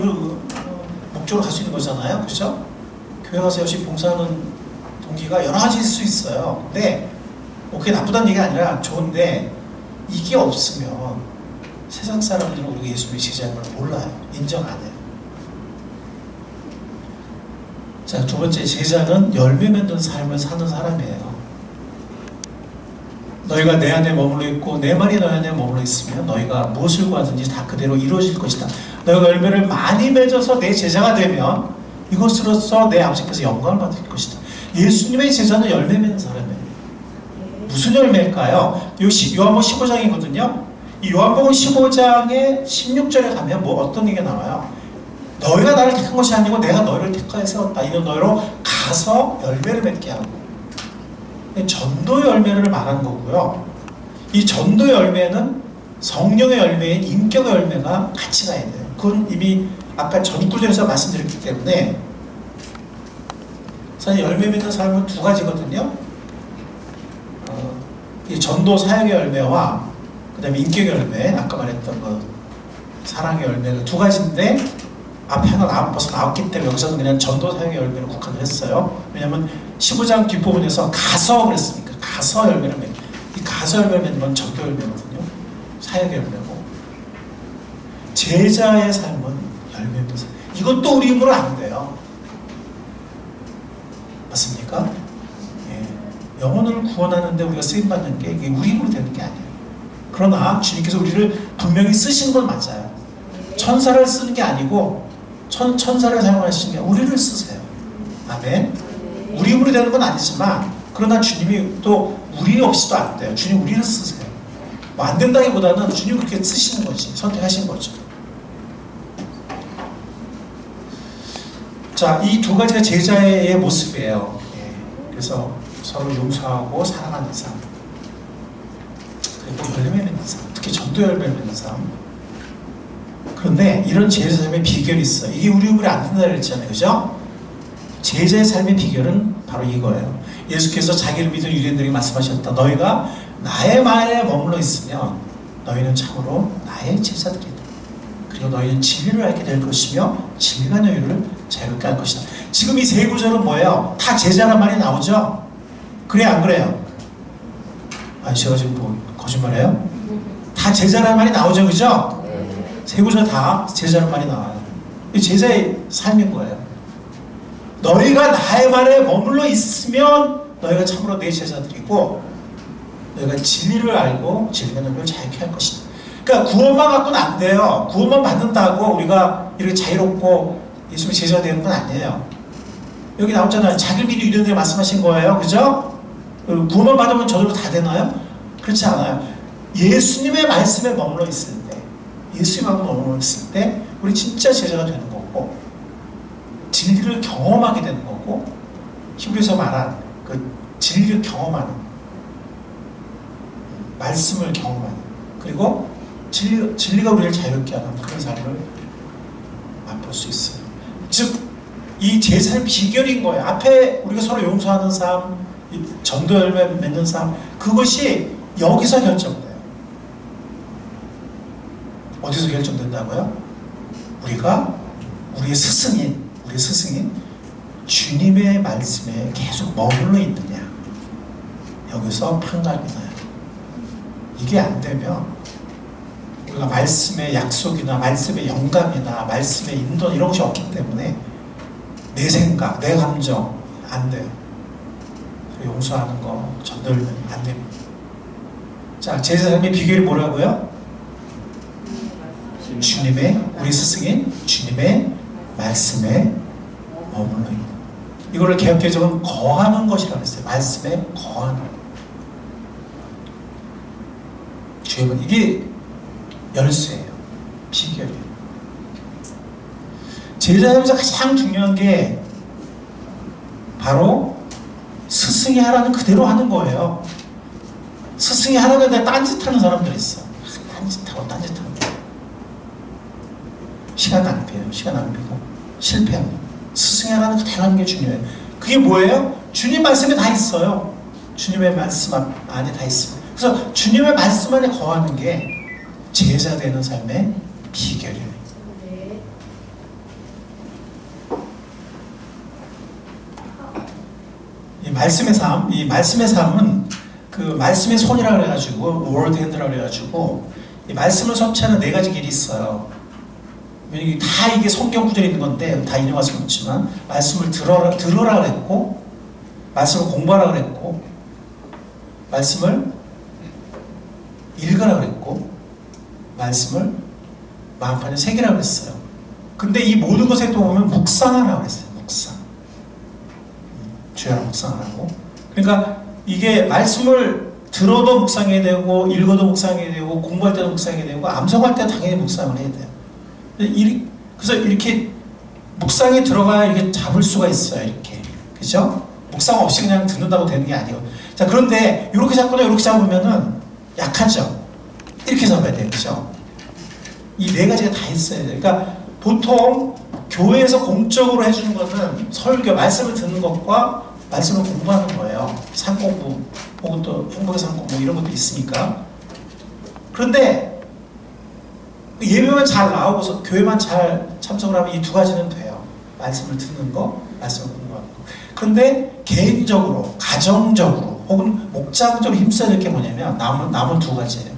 목적으로 갈 수 있는 거잖아요. 그렇죠? 교회 가서 열심히 봉사하는 동기가 여러 가지 있을 수 있어요. 근데 뭐 그게 나쁘다는 얘기가 아니라 좋은데 이게 없으면 세상 사람들은 우리가 예수님의 제자인 걸 몰라요. 인정 안 해요. 자, 두 번째 제자는 열매 맺는 삶을 사는 사람이에요. 너희가 내 안에 머물러 있고 내 말이 너희 안에 머물러 있으면 너희가 무엇을 구하든지 다 그대로 이루어질 것이다. 너희가 열매를 많이 맺어서 내 제자가 되면 이것으로써 내 아버지께서 영광을 받을 것이다. 예수님의 제자는 열매 맺는 사람이에요. 무슨 열매일까요? 요한복음 15장이거든요. 이 요한복음 15장의 16절에 가면 뭐 어떤 얘기가 나와요? 너희가 나를 택한 것이 아니고 내가 너희를 택하여 세웠다. 이는 너희로 가서 열매를 맺게 하고. 전도 열매를 말하는 거고요. 이 전도 열매는 성령의 열매인 인격의 열매가 같이 가야 돼요. 그건 이미 아까 전 구절에서 말씀드렸기 때문에 사실 열매 맺는 삶은 두 가지거든요. 이 전도 사역의 열매와 그 다음에 인격의 열매, 아까 말했던 그 사랑의 열매가 두 가지인데 앞에 하나 벌써 나왔기 때문에 여기서는 그냥 전도 사역의 열매를 국한을 했어요. 왜냐하면 15장 뒷부분에서 가서 그랬으니까 가서 열매를 맺 이 가서 열매 맺는 건 전도 열매거든요. 사역 열매고. 제자의 삶은 열매입니다. 이것도 우리 힘으로 안 돼요. 맞습니까? 예. 영혼을 구원하는데 우리가 쓰임받는 게 이게 우리 힘으로 되는 게 아니에요. 그러나 주님께서 우리를 분명히 쓰신 건 맞아요. 천사를 쓰는 게 아니고 천사를 사용하시는 게 우리를 쓰세요. 아멘. 우리 힘으로 되는 건 아니지만 그러나 주님이 또 우리 없이도 안 돼요. 주님 우리를 쓰세요. 뭐 안 된다기보다는 주님 그렇게 쓰시는 거지. 선택하신 거죠. 자, 이 두 가지가 제자의 모습이에요. 예. 그래서 서로 용서하고 사랑하는 삶, 그리고 열매 맺는 삶, 특히 전도 열매 맺는 삶. 그런데 이런 제자 삶의 비결이 있어요. 이게 우리 힘으로 안 된다 그랬잖아요. 그죠? 제자의 삶의 비결은 바로 이거예요. 예수께서 자기를 믿은 유대인들에게 말씀하셨다. 너희가 나의 말에 머물러 있으면 너희는 참으로 나의 제자들이다. 그리고 너희는 진리를 알게 될 것이며 진리가 너희를 자유롭게 할 것이다. 지금 이 세 구절은 뭐예요? 다 제자란 말이 나오죠? 그래 안 그래요? 아니 제가 지금 뭐 거짓말해요? 다 제자란 말이 나오죠, 그죠? 세 구절 다 제자란 말이 나와요. 이 제자의 삶인 거예요. 너희가 나의 말에 머물러 있으면 너희가 참으로 내 제자들이고 너희가 진리를 알고 진리가 너희를 자유케 할 것이다. 그러니까 구원만 갖고는 안 돼요. 구원만 받는다고 우리가 이렇게 자유롭고 예수님의 제자가 되는 건 아니에요. 여기 나오잖아요. 자기를 믿는 유대인들이 말씀하신 거예요. 그죠? 구원만 받으면 저절로 다 되나요? 그렇지 않아요. 예수님의 말씀에 머물러 있을 때, 예수님하고 머물러 있을 때 우리 진짜 제자가 되는 거고 진리를 경험하게 되는 거고 히브리서 말한 그 진리를 경험하는 말씀을 경험하는 그리고 진리가 우리를 자유롭게 하는 그런 삶을 맛볼 수 있어요. 즉 이 제사의 비결인 거예요. 앞에 우리가 서로 용서하는 삶, 전도 열매 맺는 삶, 그것이 여기서 결정돼요. 어디서 결정된다고요? 우리의 스승인 주님의 말씀에 계속 머물러 있느냐, 여기서 판가름이 나요. 이게 안 되면 우리가 말씀의 약속이나 말씀의 영감이나 말씀의 인도 이런 것이 없기 때문에 내 생각, 내 감정 안 돼요. 용서하는 거, 전도하면 안 됩니다. 자, 제자 삶의 비결이 뭐라고요? 우리 스승인 주님의 말씀에 머물러 있는. 이거를 개혁개정은 거하는 것이라고 했어요. 말씀에 거하는. 주님은 이게 열쇠예요. 비결이에요. 제자 삶에서 가장 중요한 게 바로 스승이 하라는 그대로 하는 거예요. 스승이 하라는 데 딴짓하는 사람들이 있어. 딴짓하고 시간 낭비고 실패합니다. 스승이 하라는 그대로 하는 게 중요해요. 그게 뭐예요? 주님 말씀에 다 있어요. 주님의 말씀 안에 다 있습니다. 그래서 주님의 말씀 안에 거하는 게 제자 되는 삶의 비결이에요. 이 말씀의 삶은 그 말씀의 손이라고 그래가지고 word hand라고 그래가지고 이 말씀을 섭취하는 네 가지 길이 있어요. 다 이게 성경 구절에 있는 건데 다 인용할 수는 없지만 말씀을 들으라 그랬고 말씀을 공부하라 그랬고 말씀을 읽으라 그랬고 말씀을 마음판에 새기라 그랬어요. 근데 이 모든 것에 또 보면 묵상하라고 그랬어요. 주야로 묵상하라고. 그러니까 이게 말씀을 들어도 묵상해야 되고 읽어도 묵상해야 되고 공부할 때도 묵상해야 되고 암송할 때 당연히 묵상을 해야 돼요. 그래서 이렇게 묵상에 들어가야 이렇게 잡을 수가 있어요. 이렇게. 그죠? 묵상 없이 그냥 듣는다고 되는 게 아니에요. 자, 그런데 이렇게 잡거나 이렇게 잡으면은 약하죠? 이렇게 잡아야 돼요. 그죠? 이 네 가지가 다 있어야 돼요. 그러니까 보통 교회에서 공적으로 해주는 것은 설교, 말씀을 듣는 것과 말씀을 공부하는 거예요. 산공부 혹은 또 행복의 산공부 이런 것도 있으니까. 그런데 예배만 잘 나오고서 교회만 잘 참석을 하면 이 두 가지는 돼요. 말씀을 듣는 거, 말씀을 공부하는 거. 그런데 개인적으로, 가정적으로 혹은 목장적으로 힘써야 될 게 뭐냐면 남은 두 가지예요.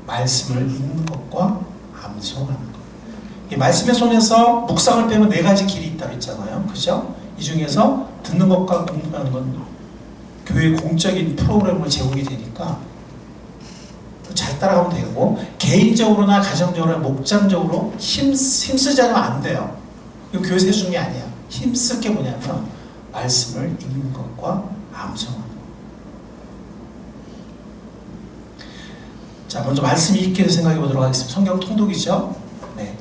말씀을 읽는 것과 암송하는 것. 이 말씀의 손에서 묵상을 빼면 네 가지 길이 있다고 했잖아요. 그죠? 이 중에서 듣는 것과 공부하는 건 교회 공적인 프로그램을 제공이 되니까 잘 따라가면 되고, 개인적으로나 가정적으로나 목장적으로 힘쓰지 않으면 안 돼요. 이거 교회에서 해주는 게 아니야. 힘쓸 게 뭐냐면 말씀을 읽는 것과 암송하는 것. 자, 먼저 말씀 읽기를 생각해 보도록 하겠습니다. 성경 통독이죠. 네.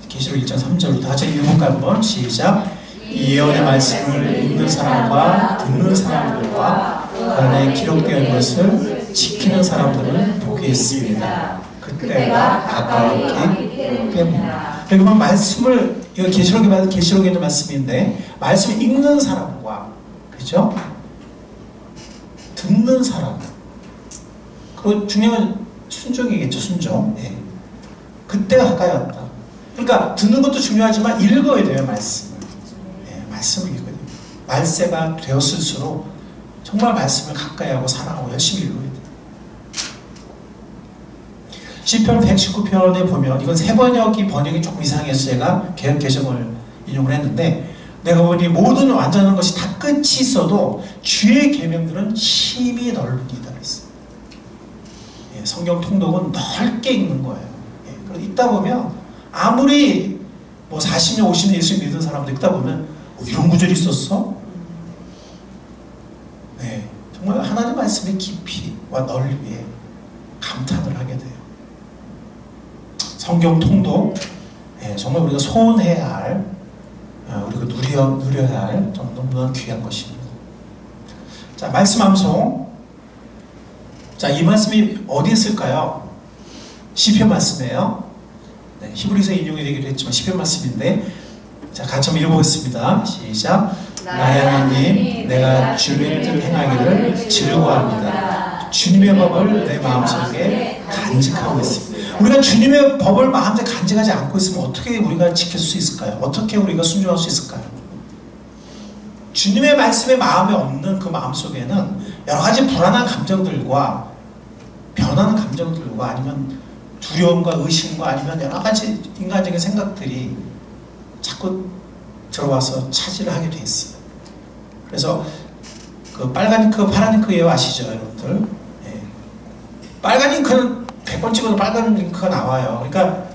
계시록 1장 3절부터 같이 읽어볼까요? 한번 시작. 이 예언의 말씀을 읽는 사람과 듣는 사람들과 그 안에 기록되어 있는 것을 지키는 사람들은 복이 있습니다. 그때가 가까웠기 때문이다. 여기 보면 말씀을, 이거 계시록에 있는 말씀인데, 말씀을 읽는 사람과, 그죠? 듣는 사람. 그 중요한 순종이겠죠, 순종. 네. 그때가 가까이 왔다. 그러니까 듣는 것도 중요하지만 읽어야 돼요, 말씀을. 네, 말씀을 읽어야 돼요. 말세가 되었을수록 정말 말씀을 가까이 하고 사랑하고 열심히 읽어야 돼요. 시편 119편에 보면, 이건 새 번역이 조금 이상해서 제가 개혁 개정을 인용을 했는데, 내가 보니 모든 완전한 것이 다 끝이 있어도 주의 계명들은 심히 넓으니다 그랬어요. 예, 성경 통독은 넓게 읽는 거예요. 예, 그래서 읽다 보면 아무리 뭐 40년 50년 예수님 믿은 사람들 읽다 보면 이런 구절이 있었어? 네, 정말 하나님 말씀의 깊이와 넓이에 감탄을 하게 돼요. 성경 통독, 예, 정말 우리가 소원해야 할, 우리가 누려야 할 너무나 귀한 것입니다. 자, 말씀 암송. 자, 이 말씀이 어디에 쓸까요? 시편 말씀이에요. 네, 히브리서 인용이 되기도 했지만 시편 말씀인데, 자, 같이 한번 읽어보겠습니다. 시작. 나의 하나님, 내가 주님의 뜻 행하기를 즐거워합니다. 주님의 법을 내 마음속에 간직하고 있습니다. 우리가 주님의 법을 마음속에 간직하지 않고 있으면 어떻게 우리가 지킬 수 있을까요? 어떻게 우리가 순종할 수 있을까요? 주님의 말씀에 마음에 없는 그 마음속에는 여러 가지 불안한 감정들과 변하는 감정들과 아니면 두려움과 의심과 아니면 여러 가지 인간적인 생각들이 자꾸 들어와서 차지를 하게 돼 있어요. 그래서 그 빨간 잉크, 파란 잉크 예화 아시죠, 여러분들? 예. 빨간 잉크는 100번 찍어도 빨간 잉크가 나와요. 그러니까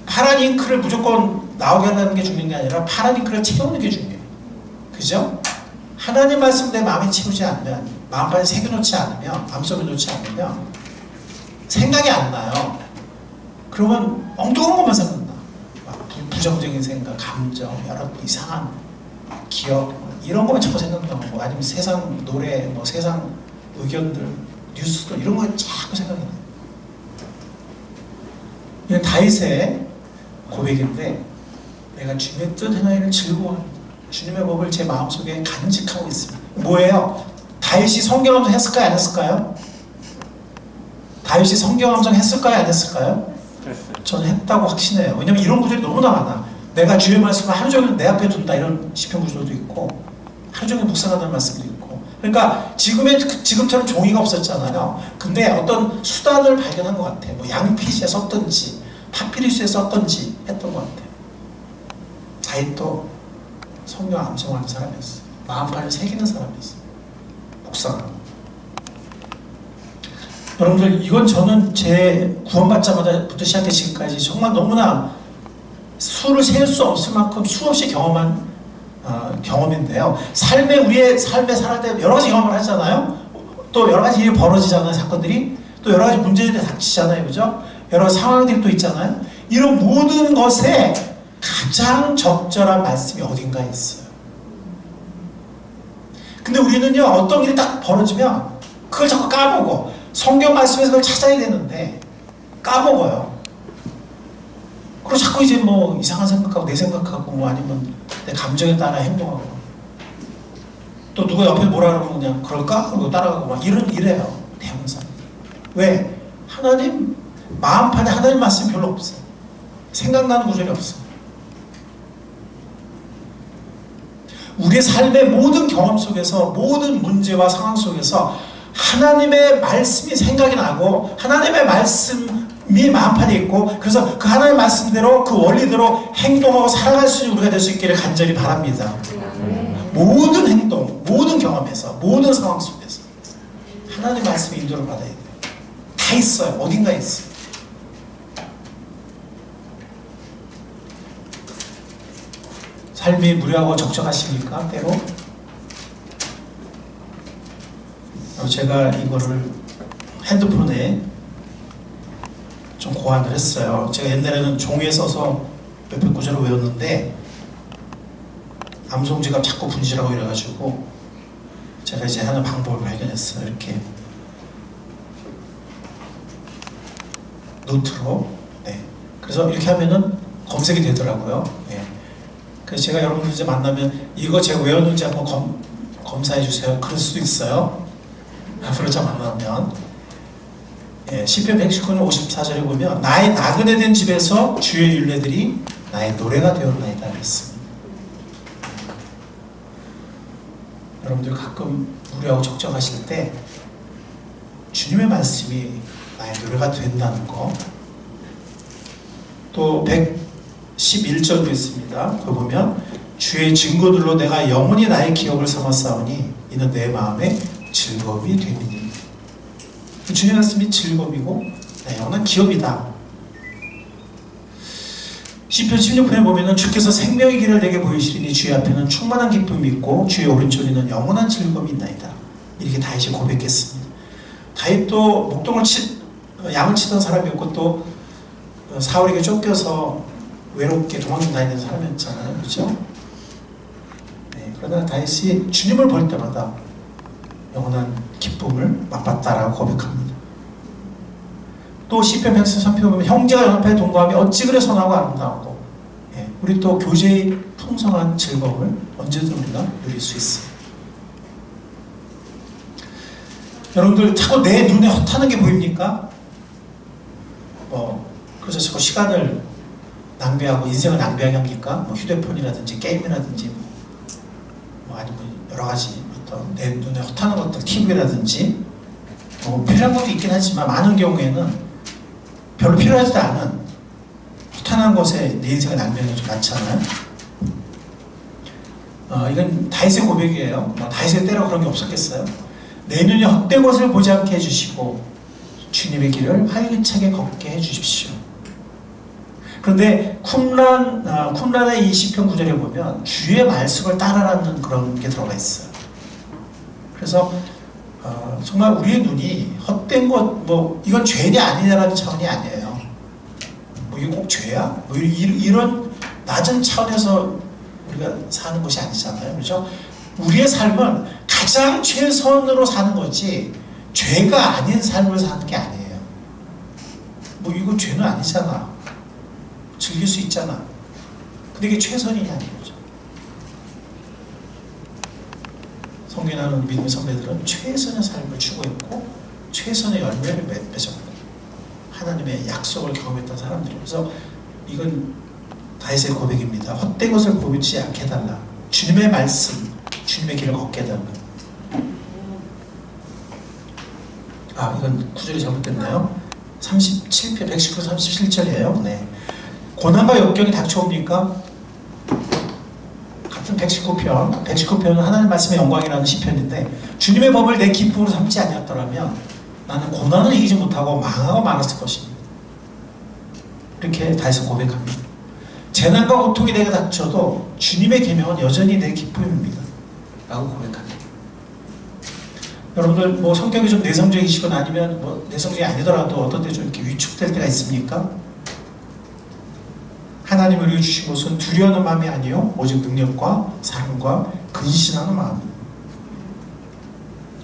파란 잉크를 무조건 나오게 한다는 게 중요한 게 아니라 파란 잉크를 채우는 게 중요해요. 그죠? 하나님 말씀 내 마음에 채우지 않으면, 마음판에 새겨놓지 않으면, 마음속에 놓지 않으면 생각이 안 나요. 그러면 엉뚱한 것만 생각나. 부정적인 생각, 감정, 여러 이상한 기억, 이런 것만 자꾸 생각나고, 아니면 세상 노래, 뭐 세상 의견들, 뉴스들, 이런 거 자꾸 생각이 나요. 이건 다윗의 고백인데, 내가 주님의 뜻 행하기를 즐거워합니다. 주님의 법을 제 마음속에 간직하고 있습니다. 뭐예요? 다윗이 성경 암송 했을까요? 안 했을까요? 다윗이 성경 암송 했을까요? 안 했을까요? 저는 했다고 확신해요. 왜냐면 이런 구절이 너무나 많아. 내가 주의 말씀을 하루 종일 내 앞에 둔다, 이런 시편 구절도 있고, 하루 종일 묵상하다는 말씀도 있고. 그러니까 지금처럼 종이가 없었잖아요. 근데 어떤 수단을 발견한 것 같아요. 뭐 양피지에 썼던지 파피루스에 썼던지 했던 것 같아요. 다윗도 성경 암송하는 사람이었어요. 마음판을 새기는 사람이었어요. 묵상하고. 여러분들, 이건 저는 제 구원받자마자부터 시작해 지금까지 정말 너무나 수를 셀 수 없을 만큼 수없이 경험한 경험인데요. 우리의 삶에 살아갈 때 여러 가지 경험을 하잖아요. 또 여러 가지 일이 벌어지잖아요. 사건들이. 또 여러 가지 문제들이 닥치잖아요. 그죠? 여러 상황들이 또 있잖아요. 이런 모든 것에 가장 적절한 말씀이 어딘가에 있어요. 근데 우리는요, 어떤 일이 딱 벌어지면 그걸 자꾸 까먹어. 성경 말씀에서 그걸 찾아야 되는데 까먹어요. 그리고 자꾸 이제 뭐 이상한 생각하고 내 생각하고 뭐 아니면 내 감정에 따라 행동하고, 또 누가 옆에 뭐라 그러면 그냥 그럴까? 그러고 따라가고 막 이래요. 대부분 사람. 왜? 하나님 마음판에 하나님 말씀이 별로 없어요. 생각나는 구절이 없어요. 우리의 삶의 모든 경험 속에서, 모든 문제와 상황 속에서 하나님의 말씀이 생각이 나고 하나님의 말씀이 마음판에 있고, 그래서 그 하나님의 말씀대로 그 원리대로 행동하고 살아갈 수 있는 우리가 될 수 있기를 간절히 바랍니다. 모든 행동, 모든 경험에서, 모든 상황 속에서 하나님의 말씀의 인도를 받아야 돼요. 다 있어요. 어딘가에 있어요. 삶이 무료하고 적적하십니까? 때로? 제가 이거를 핸드폰에 좀 고안을 했어요. 제가 옛날에는 종이에 써서 몇백 구절을 외웠는데 암송지가 자꾸 분실하고 이래가지고 제가 이제 하는 방법을 발견했어요. 이렇게 노트로. 네. 그래서 이렇게 하면은 검색이 되더라고요. 네. 그래서 제가 여러분들 이제 만나면 이거 제가 외웠는지 한번 검사해 주세요. 그럴 수도 있어요. 앞으로 저 만나면. 예, 시편 119편 54절에 보면 나의 나그네 된 집에서 주의 율례들이 나의 노래가 되었나이다 그랬습니다. 여러분들 가끔 무료하고 적적하실 때 주님의 말씀이 나의 노래가 된다는 거. 또 111절도 있습니다. 거기 보면 주의 증거들로 내가 영원히 나의 기억을 삼았사오니 이는 내 마음에 즐거움이 되니. 주님의 말씀이 즐거움이고 영원한 기업이다. 시편 16편에 보면은 주께서 생명의 길을 내게 보이시리니 주의 앞에는 충만한 기쁨이 있고 주의 오른쪽에는 영원한 즐거움이 있나이다. 이렇게 다윗이 고백했습니다. 다윗도 목동을 양을 치던 사람이었고 또 사울에게 쫓겨서 외롭게 도망 다니는 사람이었잖아요. 그렇죠? 네, 그러나 다윗이 주님을 볼 때마다 영원한 기쁨을 맛봤다라고 고백합니다. 또 시편 133편 보면 형제가 연합하여 동거하며 어찌 그래 선하고 아름다우고. 예, 우리 또 교제의 풍성한 즐거움을 언제든 우리가 누릴 수 있어요. 여러분들 자꾸 내 눈에 헛하는 게 보입니까? 그래서 자꾸 시간을 낭비하고 인생을 낭비하게 합니까? 휴대폰이라든지 게임이라든지 아니면 여러 가지 어떤 내 눈에 헛하는 것들, TV라든지 필요한 것도 있긴 하지만 많은 경우에는 별로 필요하지도 않은 헛하는 것에 내 인생을 낭비하는 게 좀 많잖아요. 이건 다윗의 고백이에요. 다윗의 때로 그런 게 없었겠어요? 내 눈이 헛된 것을 보지 않게 해주시고 주님의 길을 활기차게 걷게 해주십시오. 그런데 쿰란의 이 시편 9절에 보면 주의 말씀을 따라라는 그런 게 들어가 있어요. 그래서 정말 우리의 눈이 헛된 것, 이건 죄냐 아니냐라는 차원이 아니에요. 이게 꼭 죄야? 이런 낮은 차원에서 우리가 사는 것이 아니잖아요. 그렇죠? 우리의 삶은 가장 최선으로 사는 거지 죄가 아닌 삶을 사는 게 아니에요. 이거 죄는 아니잖아. 즐길 수 있잖아. 근데 이게 최선이냐 아닌 거죠. 성경하는 믿음의 선배들은 최선의 삶을 추구했고 최선의 열매를 맺었고 하나님의 약속을 경험했던 사람들이에요. 그래서 이건 다윗의 고백입니다. 헛된 것을 보지 않게 해달라. 주님의 말씀, 주님의 길을 걷게 해달라. 이건 구절이 잘못됐나요? 37편 119, 37절이에요. 네. 고난과 역경이 닥쳐옵니까? 같은 119편은 하나님 말씀의 영광이라는 시편인데 주님의 법을 내 기쁨으로 삼지 아니었더라면 나는 고난을 이기지 못하고 망하고 말았을 것입니다. 이렇게 다윗은 고백합니다. 재난과 고통이 내게 닥쳐도 주님의 계명은 여전히 내 기쁨입니다. 라고 고백합니다. 여러분들 성격이 좀 내성적이시거나 아니면 내성적이 아니더라도 어떤 때 좀 이렇게 위축될 때가 있습니까? 하나님을 우리에게 주신 것은 두려워하는 마음이 아니요 오직 능력과 사랑과 근신하는 마음입니다.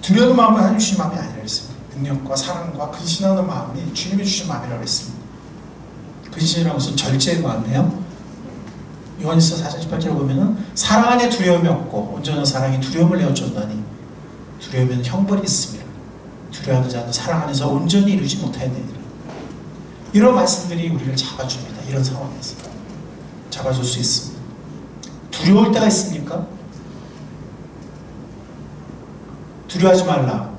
두려워하는 마음은 하나님 주신 마음이 아니라 했습니다. 능력과 사랑과 근신하는 마음이 주님이 주신 마음이라고 했습니다. 근신이라는 것은 절제의 마음이에요. 요한일서 4장 18절에 보면은 사랑 안에 두려움이 없고 온전한 사랑이 두려움을 내어쫓나니 두려움에는 형벌이 있습니다. 두려워하지 않는 사랑 안에서 온전히 이루지 못하였느니라. 이런 말씀들이 우리를 잡아줍니다. 이런 상황에서 잡아줄 수 있습니다. 두려울 때가 있습니까? 두려워하지 말라.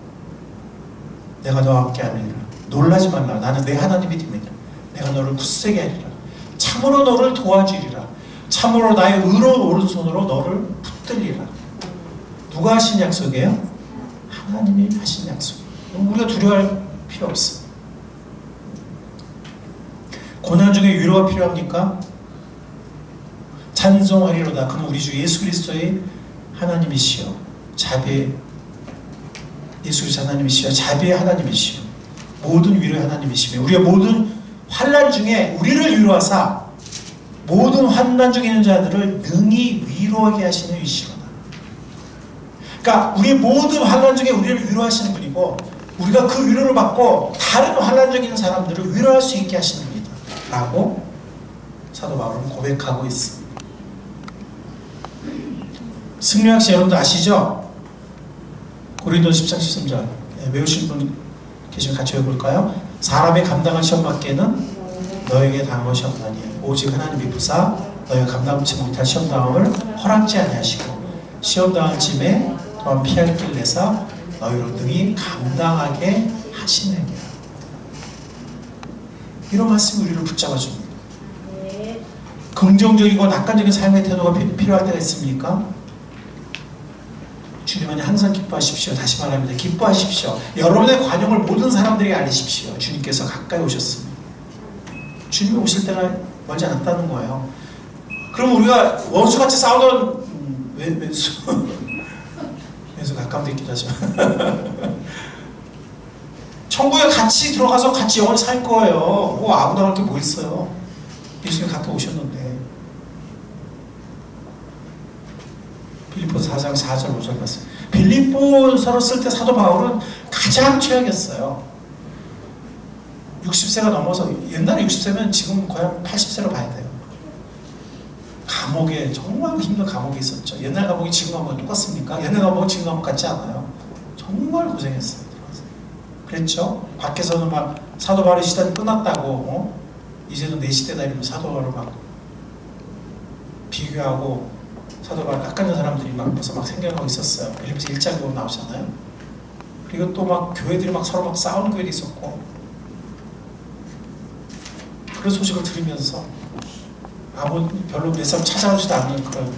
내가 너와 함께 하느니라. 놀라지 말라. 나는 내 하나님이 됨이니라. 내가 너를 굳세게 하리라. 참으로 너를 도와주리라. 참으로 나의 의로운 오른손으로 너를 붙들리라. 누가 하신 약속이에요? 하나님이 하신 약속. 우리가 두려워할 필요 없어. 고난 중에 위로가 필요합니까? 찬송하리로다. 그럼 우리 주 예수 그리스도의 하나님이시여 자비의 예수 그리스도 하나님이시여 자비의 하나님이시여 모든 위로의 하나님이시며 우리의 모든 환난 중에 우리를 위로하사 모든 환난 중에 있는 자들을 능히 위로하게 하시는 이시로다. 그러니까 우리의 모든 환난 중에 우리를 위로하시는 분이고 우리가 그 위로를 받고 다른 환난 중에 있는 사람들을 위로할 수 있게 하시는 분이다 라고 사도 바울은 고백하고 있습니다. 승리학시 여러분들 아시죠? 고린도서 10장 13절 외우신 분 계시면 같이 외워볼까요? 사람의 감당한 시험 받기에는 너에게 당한 것이 없나니 오직 하나님이 부사 너희가 감당치 못할 시험 당함을 허락지 아니하시고 시험 당한 찜에 또한 피할 길을 내사 너희로 능히 감당하게 하시느니라. 이런 말씀이 우리를 붙잡아 줍니다. 긍정적이고 낙관적인 삶의 태도가 필요할 때가 있습니까? 주님은 항상 기뻐하십시오. 다시 말합니다. 기뻐하십시오. 여러분의 관용을 모든 사람들에게 알리십시오. 주님께서 가까이 오셨습니다. 주님이 오실 때가 멀지 않았다는 거예요. 그럼 우리가 원수같이 싸우던 왼수 가까운 데 있기도 하지만 천국에 같이 들어가서 같이 영원히 살 거예요. 뭐 아무나 할 게 뭐 있어요. 예수님 가까이 오셨는데. 빌립보서 4장 4절 5절 말씀. 빌립보서를 쓸 때 사도 바울은 가장 최악이었어요. 60세가 넘어서 옛날에 60세면 지금 거의 80세로 봐야 돼요. 감옥에 정말 힘든 감옥에 있었죠. 옛날 감옥이 지금 감옥이 똑같습니까? 옛날 감옥은 지금 감옥 같지 않아요. 정말 고생했어요. 그랬죠? 밖에서는 막 사도 바울의 시대는 끝났다고 이제는 내 시대다 이러면 사도 바울을 막 비교하고 사도 바울 깎아낸 사람들이 막 벌써 막 생겨나고 있었어요. 빌립보서 1장에 보면 나오잖아요. 그리고 또 막 교회들이 막 서로 막 싸우는 교회도 있었고 그런 소식을 들으면서 별로 몇 사람 찾아오지도 않는 그런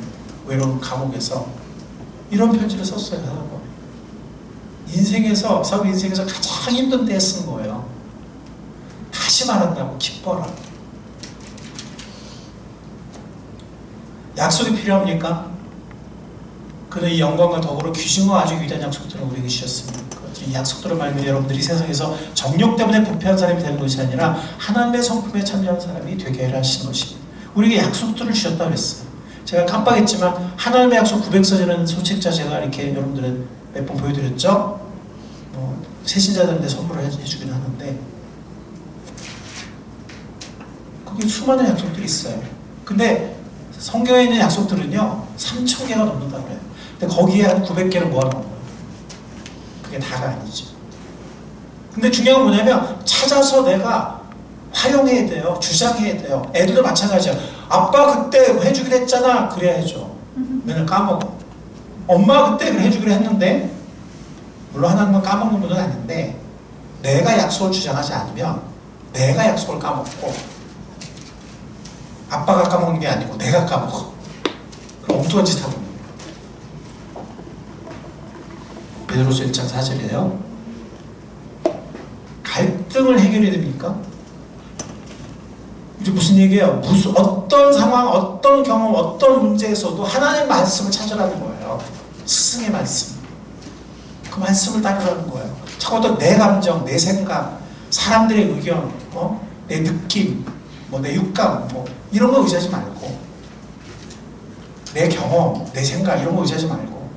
외로운 감옥에서 이런 편지를 썼어요. 사도 바울이. 인생에서 사도 인생에서 가장 힘든 때에 쓴 거예요. 다시 말한다고 기뻐라. 약속이 필요합니까? 그는 이 영광과 더불어 귀중과 아주 위대한 약속들을 우리에게 주셨습니다. 이 약속들을 말미암아 여러분들이 세상에서 정욕 때문에 부패한 사람이 되는 것이 아니라 하나님의 성품에 참여한 사람이 되게 하려 하시는 것입니다. 우리에게 약속들을 주셨다고 했어요. 제가 깜빡했지만 하나님의 약속 900서라는 소책자 제가 이렇게 여러분들은 몇 번 보여드렸죠? 새신자들한테 선물을 해주긴 하는데 거기 수많은 약속들이 있어요. 근데 성경에 있는 약속들은요 3000개가 넘는다고 그래요. 근데 거기에 한 900개를 모아놓은 거예요. 그게 다가 아니죠. 근데 중요한 건 뭐냐면 찾아서 내가 활용해야 돼요. 주장해야 돼요. 애들도 마찬가지야. 아빠 그때 해주기로 했잖아. 그래야 해줘. 맨날 까먹어. 엄마 그때 그래 해주기로 했는데 물론 하나님은 까먹는 분은 아닌데 내가 약속을 주장하지 않으면 내가 약속을 까먹고 아빠가 까먹는 게 아니고 내가 까먹어. 그럼 엉뚱한 짓 하고 있는 거예요. 베드로서 1장 4절이에요. 갈등을 해결해야 됩니까? 이게 무슨 얘기예요? 어떤 상황, 어떤 경험, 어떤 문제에서도 하나님의 말씀을 찾으라는 거예요. 스승의 말씀. 그 말씀을 따르라는 거예요. 자꾸 또 내 감정, 내 생각, 사람들의 의견, 내 느낌, 내 육감, 이런 거 의지하지 말고 내 경험, 내 생각 이런 거 의지하지 말고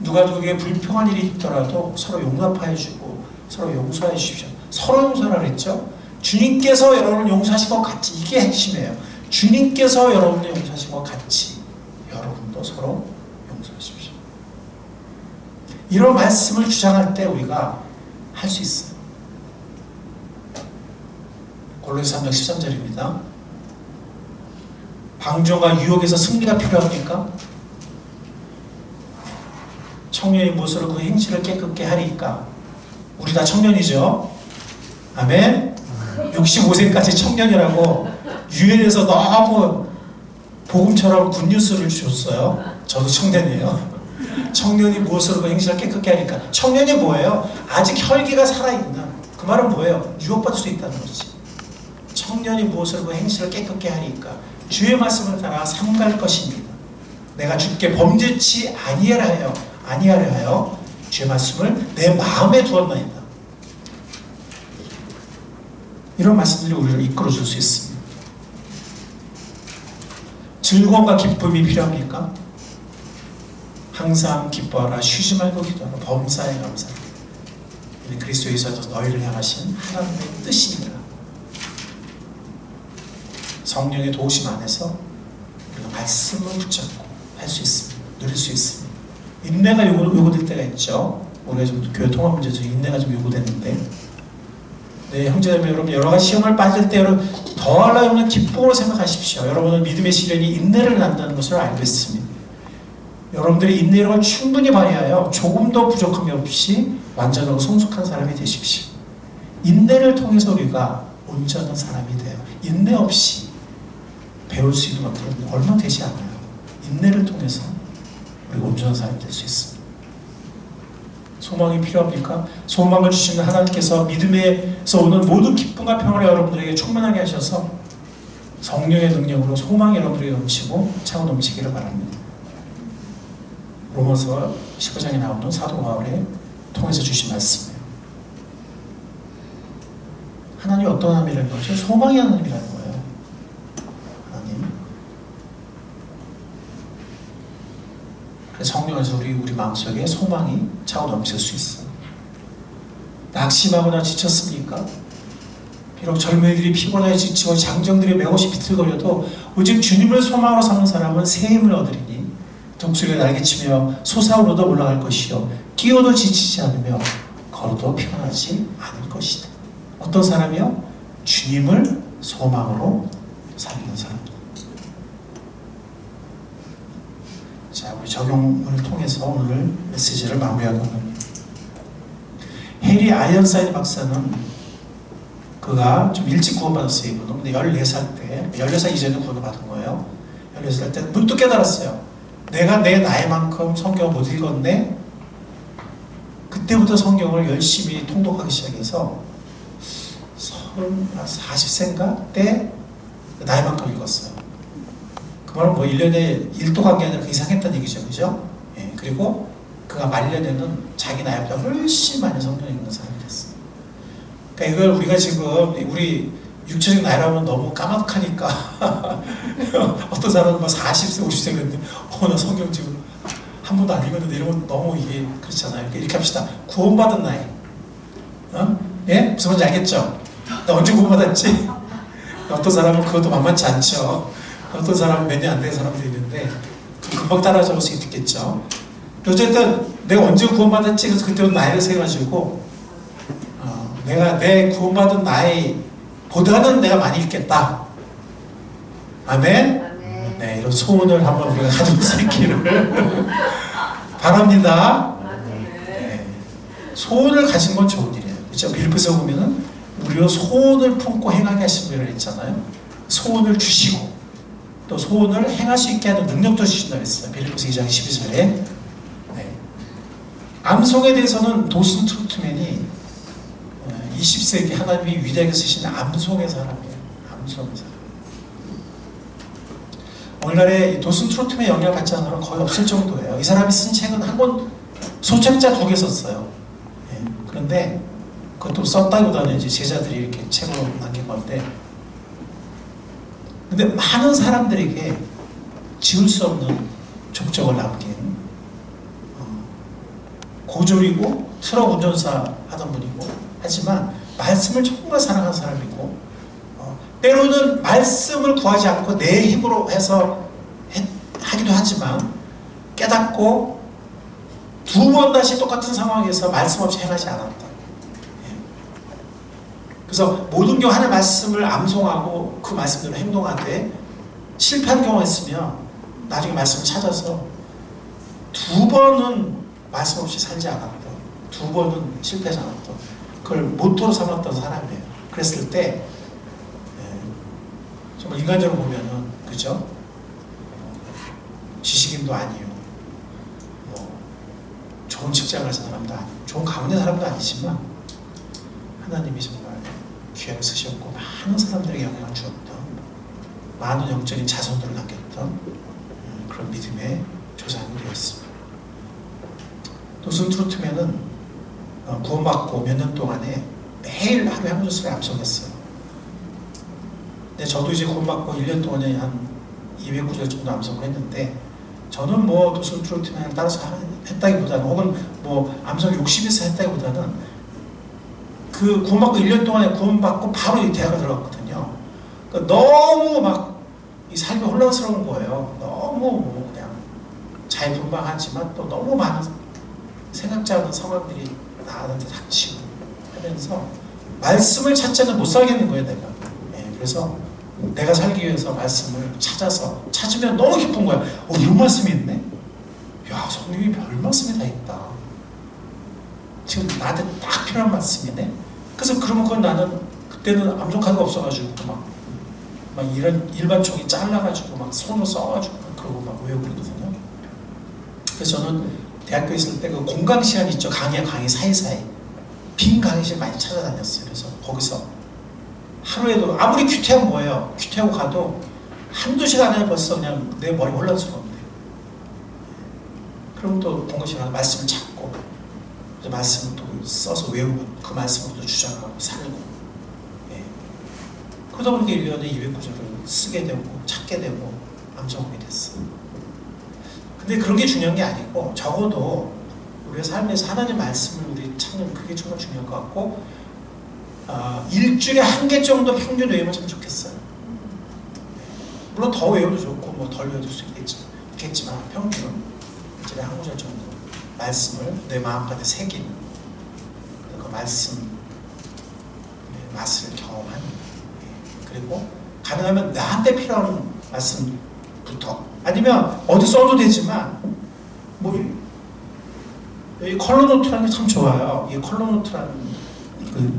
누가 누구에게 불평한 일이 있더라도 서로 용납해주고 서로 용서해 주십시오. 서로 용서라 그랬죠? 주님께서 여러분을 용서하신 것 같이 이게 핵심이에요. 주님께서 여러분을 용서하신 것 같이 여러분도 서로 용서하십시오. 이런 말씀을 주장할 때 우리가 할 수 있어요. 골로새 3장 13절입니다. 방종과 유혹에서 승리가 필요합니까? 청년이 무엇으로 그 행실을 깨끗게 하리까? 우리 다 청년이죠. 아멘. 65세까지 청년이라고 유엔에서 너무 복음처럼 굿뉴스를 줬어요. 저도 청년이에요. 청년이 무엇으로 그 행실을 깨끗게 하니까. 청년이 뭐예요? 아직 혈기가 살아있는. 그 말은 뭐예요? 유혹받을 수 있다는 거지. 청년이 무엇으로 그 행실을 깨끗게 하니까 주의 말씀을 따라 삼갈 것입니다. 내가 주께 범죄치 아니하려 하여 주의 말씀을 내 마음에 두었나이다. 이런 말씀들이 우리를 이끌어줄 수 있습니다. 즐거움과 기쁨이 필요합니까? 항상 기뻐하라, 쉬지 말고 기도하라, 범사에 감사하라. 그리스도 예수께서 너희를 향하신 하나님의 뜻입니다. 성령의 도우심 안에서 우리가 말씀을 붙잡고 할 수 있습니다. 누릴 수 있습니다. 인내가 요구될 때가 있죠. 우리가 좀 교회 통합 문제죠. 인내가 좀 요구되는데, 네, 형제자매 여러분, 여러 가지 시험을 빠질 때 여러분 더하려면 기쁨으로 생각하십시오. 여러분은 믿음의 시련이 인내를 낳는다는 것을 알고 있습니다. 여러분들이 인내력을 충분히 발휘하여 조금도 부족함이 없이 완전하고 성숙한 사람이 되십시오. 인내를 통해서 우리가 온전한 사람이 돼요. 인내 없이 배울 수 있는 것들은 얼마 되지 않아요. 인내를 통해서 우리가 온전한 사람이 될 수 있습니다. 소망이 필요합니까? 소망을 주시는 하나님께서 믿음에서 오는 모든 기쁨과 평안을 여러분들에게 충만하게 하셔서 성령의 능력으로 소망이 여러분들에게 넘치고 차고 넘치기를 바랍니다. 로마서 19장에 나오는 사도 바울의 통해서 주신 말씀이에요. 하나님이 어떤 하나님이라는 거죠? 소망의 하나님이라는 거예요. 하나님. 그래서 성령에서 우리 마음속에 소망이 차고 넘칠 수 있어요. 낙심하거나 지쳤습니까? 비록 젊은이들이 피곤하여 지치고 장정들이 매것이 비틀거려도 오직 주님을 소망으로 삼는 사람은 새 힘을 얻으리니 독수리가 날개치며 솟아오르도 올라갈 것이요 뛰어도 지치지 않으며 걸어도 피곤하지 않을 것이다. 어떤 사람이요? 주님을 소망으로 삼는 사람. 자, 우리 적용을 통해서 오늘 메시지를 마무리하도록 합니다. 해리 아이언사이드 박사는 그가 좀 일찍 구원받았어요. 이분은. 근데 14살 때, 14살 이전에 구원을 받은 거예요. 14살 때 문득 깨달았어요. 내가 내 나이만큼 성경을 못 읽었네. 그때부터 성경을 열심히 통독하기 시작해서 40세인가 때 나이만큼 읽었어요. 그 말은 뭐 1년에 1도 간 게 아니라 그 이상 했다는 얘기죠. 그죠? 예, 그리고 그가 말년에는 자기 나이보다 훨씬 많이 성경 읽는 사람이 됐어요. 그러니까 이걸 우리가 지금 우리 육체적 나이라면 너무 까맣하니까 어떤 사람은 막 40세, 50세 그랬는데 나 성경 지금 한 번도 안 읽었는데 이러면 너무 이게 그렇잖아요. 이렇게 합시다. 구원받은 나이. 예? 무슨 말인지 알겠죠? 나 언제 구원받았지? 어떤 사람은 그것도 만만치 않죠. 어떤 사람은 몇 년 안 된 사람도 있는데 금방 따라잡을 수 있겠죠. 어쨌든 내가 언제 구원받았지? 그래서 그때부터 나이를 세가지고 내가 내 구원받은 나이보다는 내가 많이 읽겠다. 아멘? 네, 이런 소원을 한번 우리가 가지고 있기를 바랍니다. 네. 소원을 가진 건 좋은 일이에요. 그렇죠? 빌립보서 보면은 우리로 소원을 품고 행하게 하신 분이라고 했잖아요. 소원을 주시고 또 소원을 행할 수 있게 하는 능력도 주신다고 했어요. 빌립보서 2장 12절에. 네. 암송에 대해서는 도슨 트루트맨이 20세기 하나님이 위대하게 쓰신 암송의 사람이에요. 암송의 사람. 오늘날에 도슨 트로트맨의 영향을 받지 않는 사람은 거의 없을 정도예요. 이 사람이 쓴 책은 한 권, 소책자 2개 썼어요. 예. 그런데 그것도 썼다기보다는 이제 제자들이 이렇게 책으로 남긴 건데, 근데 많은 사람들에게 지울 수 없는 족적을 남긴 고졸이고 트럭 운전사 하던 분이고, 하지만 말씀을 정말 사랑하는 사람이고, 때로는 말씀을 구하지 않고 내 힘으로 해서 하기도 하지만 깨닫고 2번 다시 똑같은 상황에서 말씀 없이 행하지 않았다. 그래서 모든 경우 하나님의 말씀을 암송하고 그 말씀대로 행동하되 실패한 경우가 있으면 나중에 말씀을 찾아서 2번은 말씀 없이 살지 않았던, 2번은 실패하지 않았던, 그걸 모토로 삼았던 사람이에요. 그랬을 때 정말 인간적으로 보면은, 그죠? 지식인도 아니요, 뭐 좋은 직장을 가진 사람도 아니고 좋은 가문의 사람도 아니지만 하나님이 정말 귀하게 쓰셨고 많은 사람들에게 영향을 주었던, 많은 영적인 자손들을 남겼던 그런 믿음의 조상이 되었습니다. 도슨 트루트맨은 구원받고 몇 년 동안에 매일 하루에 한 구절씩 암송했어요. 근데 저도 이제 구원받고 1년 동안에 한 200구절 정도 암송을 했는데, 저는 뭐 도슨 트루트맨을 따라서 했다기보다는, 혹은 뭐 암송 욕심이 있어 했다기보다는, 그 구원받고 1년 동안에 구원받고 바로 이 대학을 들어갔거든요. 그러니까 너무 막 이 삶이 혼란스러운 거예요. 너무 뭐 그냥 자유분방하지만 또 너무 많은 생각지 않은 상황들이 나한테 닥치고 하면서 말씀을 찾자는 못 살겠는 거예요, 내가. 그래서 내가 살기 위해서 말씀을 찾으면 너무 기쁜 거야. 이런 말씀이 있네? 야, 성경이 별 말씀이 다 있다. 지금 나한테 딱 필요한 말씀이네? 그래서 그러면 그건 나는 그때는 암송카드가 없어가지고 막 이런 일반 종이 잘라가지고 막 손으로 써가지고 그러고 막 외우고 그러거든요. 그래서 저는 대학교에 있을 때 그 공강 시간 있죠. 강의 사이사이 빈 강의실 많이 찾아다녔어요. 그래서 거기서 하루에도 아무리 큐티하고 뭐예요, 큐티하고 가도 한두 시간 안에 벌써 그냥 내 머리 혼란스러운데, 그럼 또 공강실 가서 말씀을 찾고 말씀을 또 써서 외우고 그 말씀으로 또 주장하고 살고, 그러다 보니까 1년에 200구절을 쓰게 되고 찾게 되고 암송하게 됐어요. 근데 그런 게 중요한 게 아니고, 적어도 우리의 삶에서 하나님 말씀을 우리 찾는, 그게 정말 중요한 것 같고, 일주일에 1개 정도 평균 외우면 참 좋겠어요. 물론 더 외워도 좋고 뭐 덜 외워도 수 있겠지만 평균 일주일에 1구절 정도 말씀을 내 마음가운데 새기는, 그 말씀 맛을 경험하는, 그리고 가능하면 나한테 필요한 말씀부터, 아니면 어디 써도 되지만 뭐 이 컬러노트라는 게 참 좋아요. 이 컬러노트라는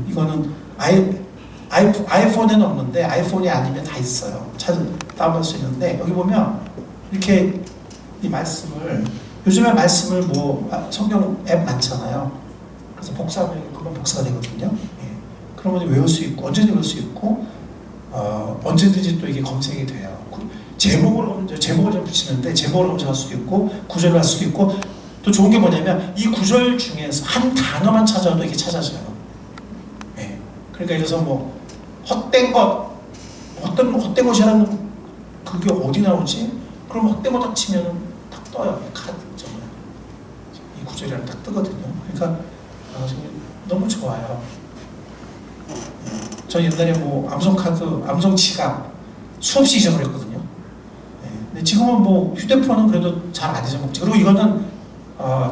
이거는 아이폰에는 없는데, 아이폰이 아니면 다 있어요. 다운받을 수 있는데, 여기 보면 이렇게 이 말씀을, 요즘에 말씀을 뭐 성경 앱 많잖아요. 그래서 복사하면 그건 복사가 되거든요. 그러면 외울 수 있고 언제든지 외울 수 있고, 언제든지 또 이게 검색이 돼요. 제목을 좀 붙이는데 제목을 검색할 수도 있고 구절을 할 수도 있고, 또 좋은 게 뭐냐면 이 구절 중에서 한 단어만 찾아도 이게 찾아져요. 그러니까 예를 들어서 뭐 헛된 것이라는 그게 어디 나오지? 그럼 헛된 거 딱 치면은 딱 떠요. 카드 정말 이 구절이랑 딱 뜨거든요. 그러니까 너무 좋아요. 저 옛날에 뭐 암송카드, 암송지갑 수없이 잊어버렸거든요. 근데 지금은 뭐 휴대폰은 그래도 잘 안 잊어먹지. 그리고 이거는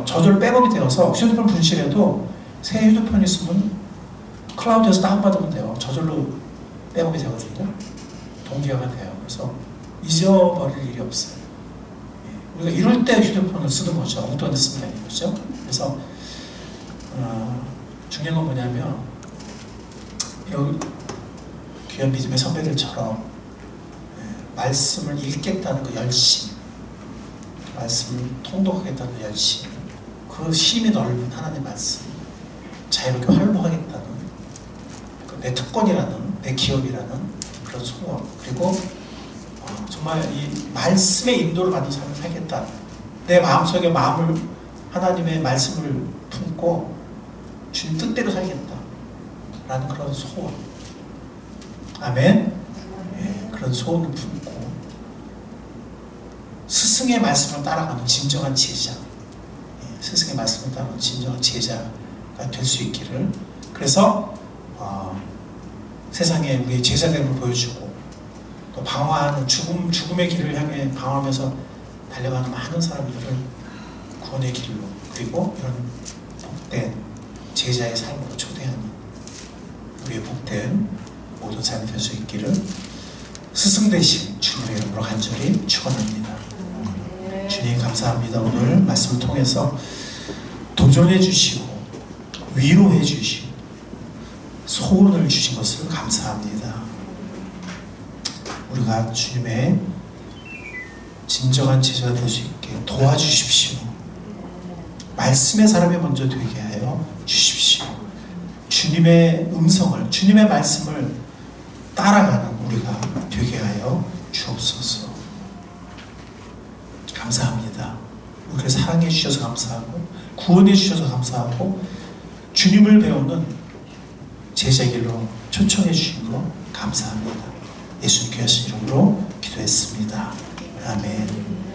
저절로 백업이 되어서 휴대폰 분실해도 새 휴대폰 있으면 클라우드에서 다운받으면 돼요. 저절로 백업이 되거든요. 동기화가 돼요. 그래서 잊어버릴 일이 없어요. 우리가 이럴 때 휴대폰을 쓰는 거죠. 엉뚱한 데 쓰는 게 아닌 거죠. 그래서 중요한 건 뭐냐면, 여기 귀한 믿음의 선배들처럼 말씀을 읽겠다는 그 열심, 말씀을 통독하겠다는 그 열심, 그 힘이 넓은 하나님 말씀, 자유롭게 활동하겠다는 내 특권이라는, 내 기업이라는 그런 소원, 그리고 정말 이 말씀의 인도를 받는 삶을 살겠다. 내 마음속에 하나님의 말씀을 품고 주님 뜻대로 살겠다 라는 그런 소원, 아멘. 그런 소원을 품고 스승의 말씀을 따라가는 진정한 제자, 스승의 말씀을 따라가는 진정한 제자가 될 수 있기를, 그래서 세상에 우리의 제자됨을 보여주고, 또 방황하는 죽음의 길을 향해 방황하면서 달려가는 많은 사람들을 구원의 길로, 그리고 이런 복된 제자의 삶으로 초대하는 우리의 복된 모든 삶이 될 수 있기를 스승 되신 주님의 이름으로 간절히 축원합니다. 주님 감사합니다. 오늘 말씀을 통해서 보존해 주시고 위로해 주시고 소원을 주신 것을 감사합니다. 우리가 주님의 진정한 제자가 될 수 있게 도와주십시오. 말씀의 사람이 먼저 되게 하여 주십시오. 주님의 음성을, 주님의 말씀을 따라가는 우리가 되게 하여 주옵소서. 감사합니다. 우리를 사랑해 주셔서 감사하고 구원해 주셔서 감사하고 주님을 배우는 제자길로 초청해 주신 거 감사합니다. 예수님 귀하신 이름으로 기도했습니다. 아멘.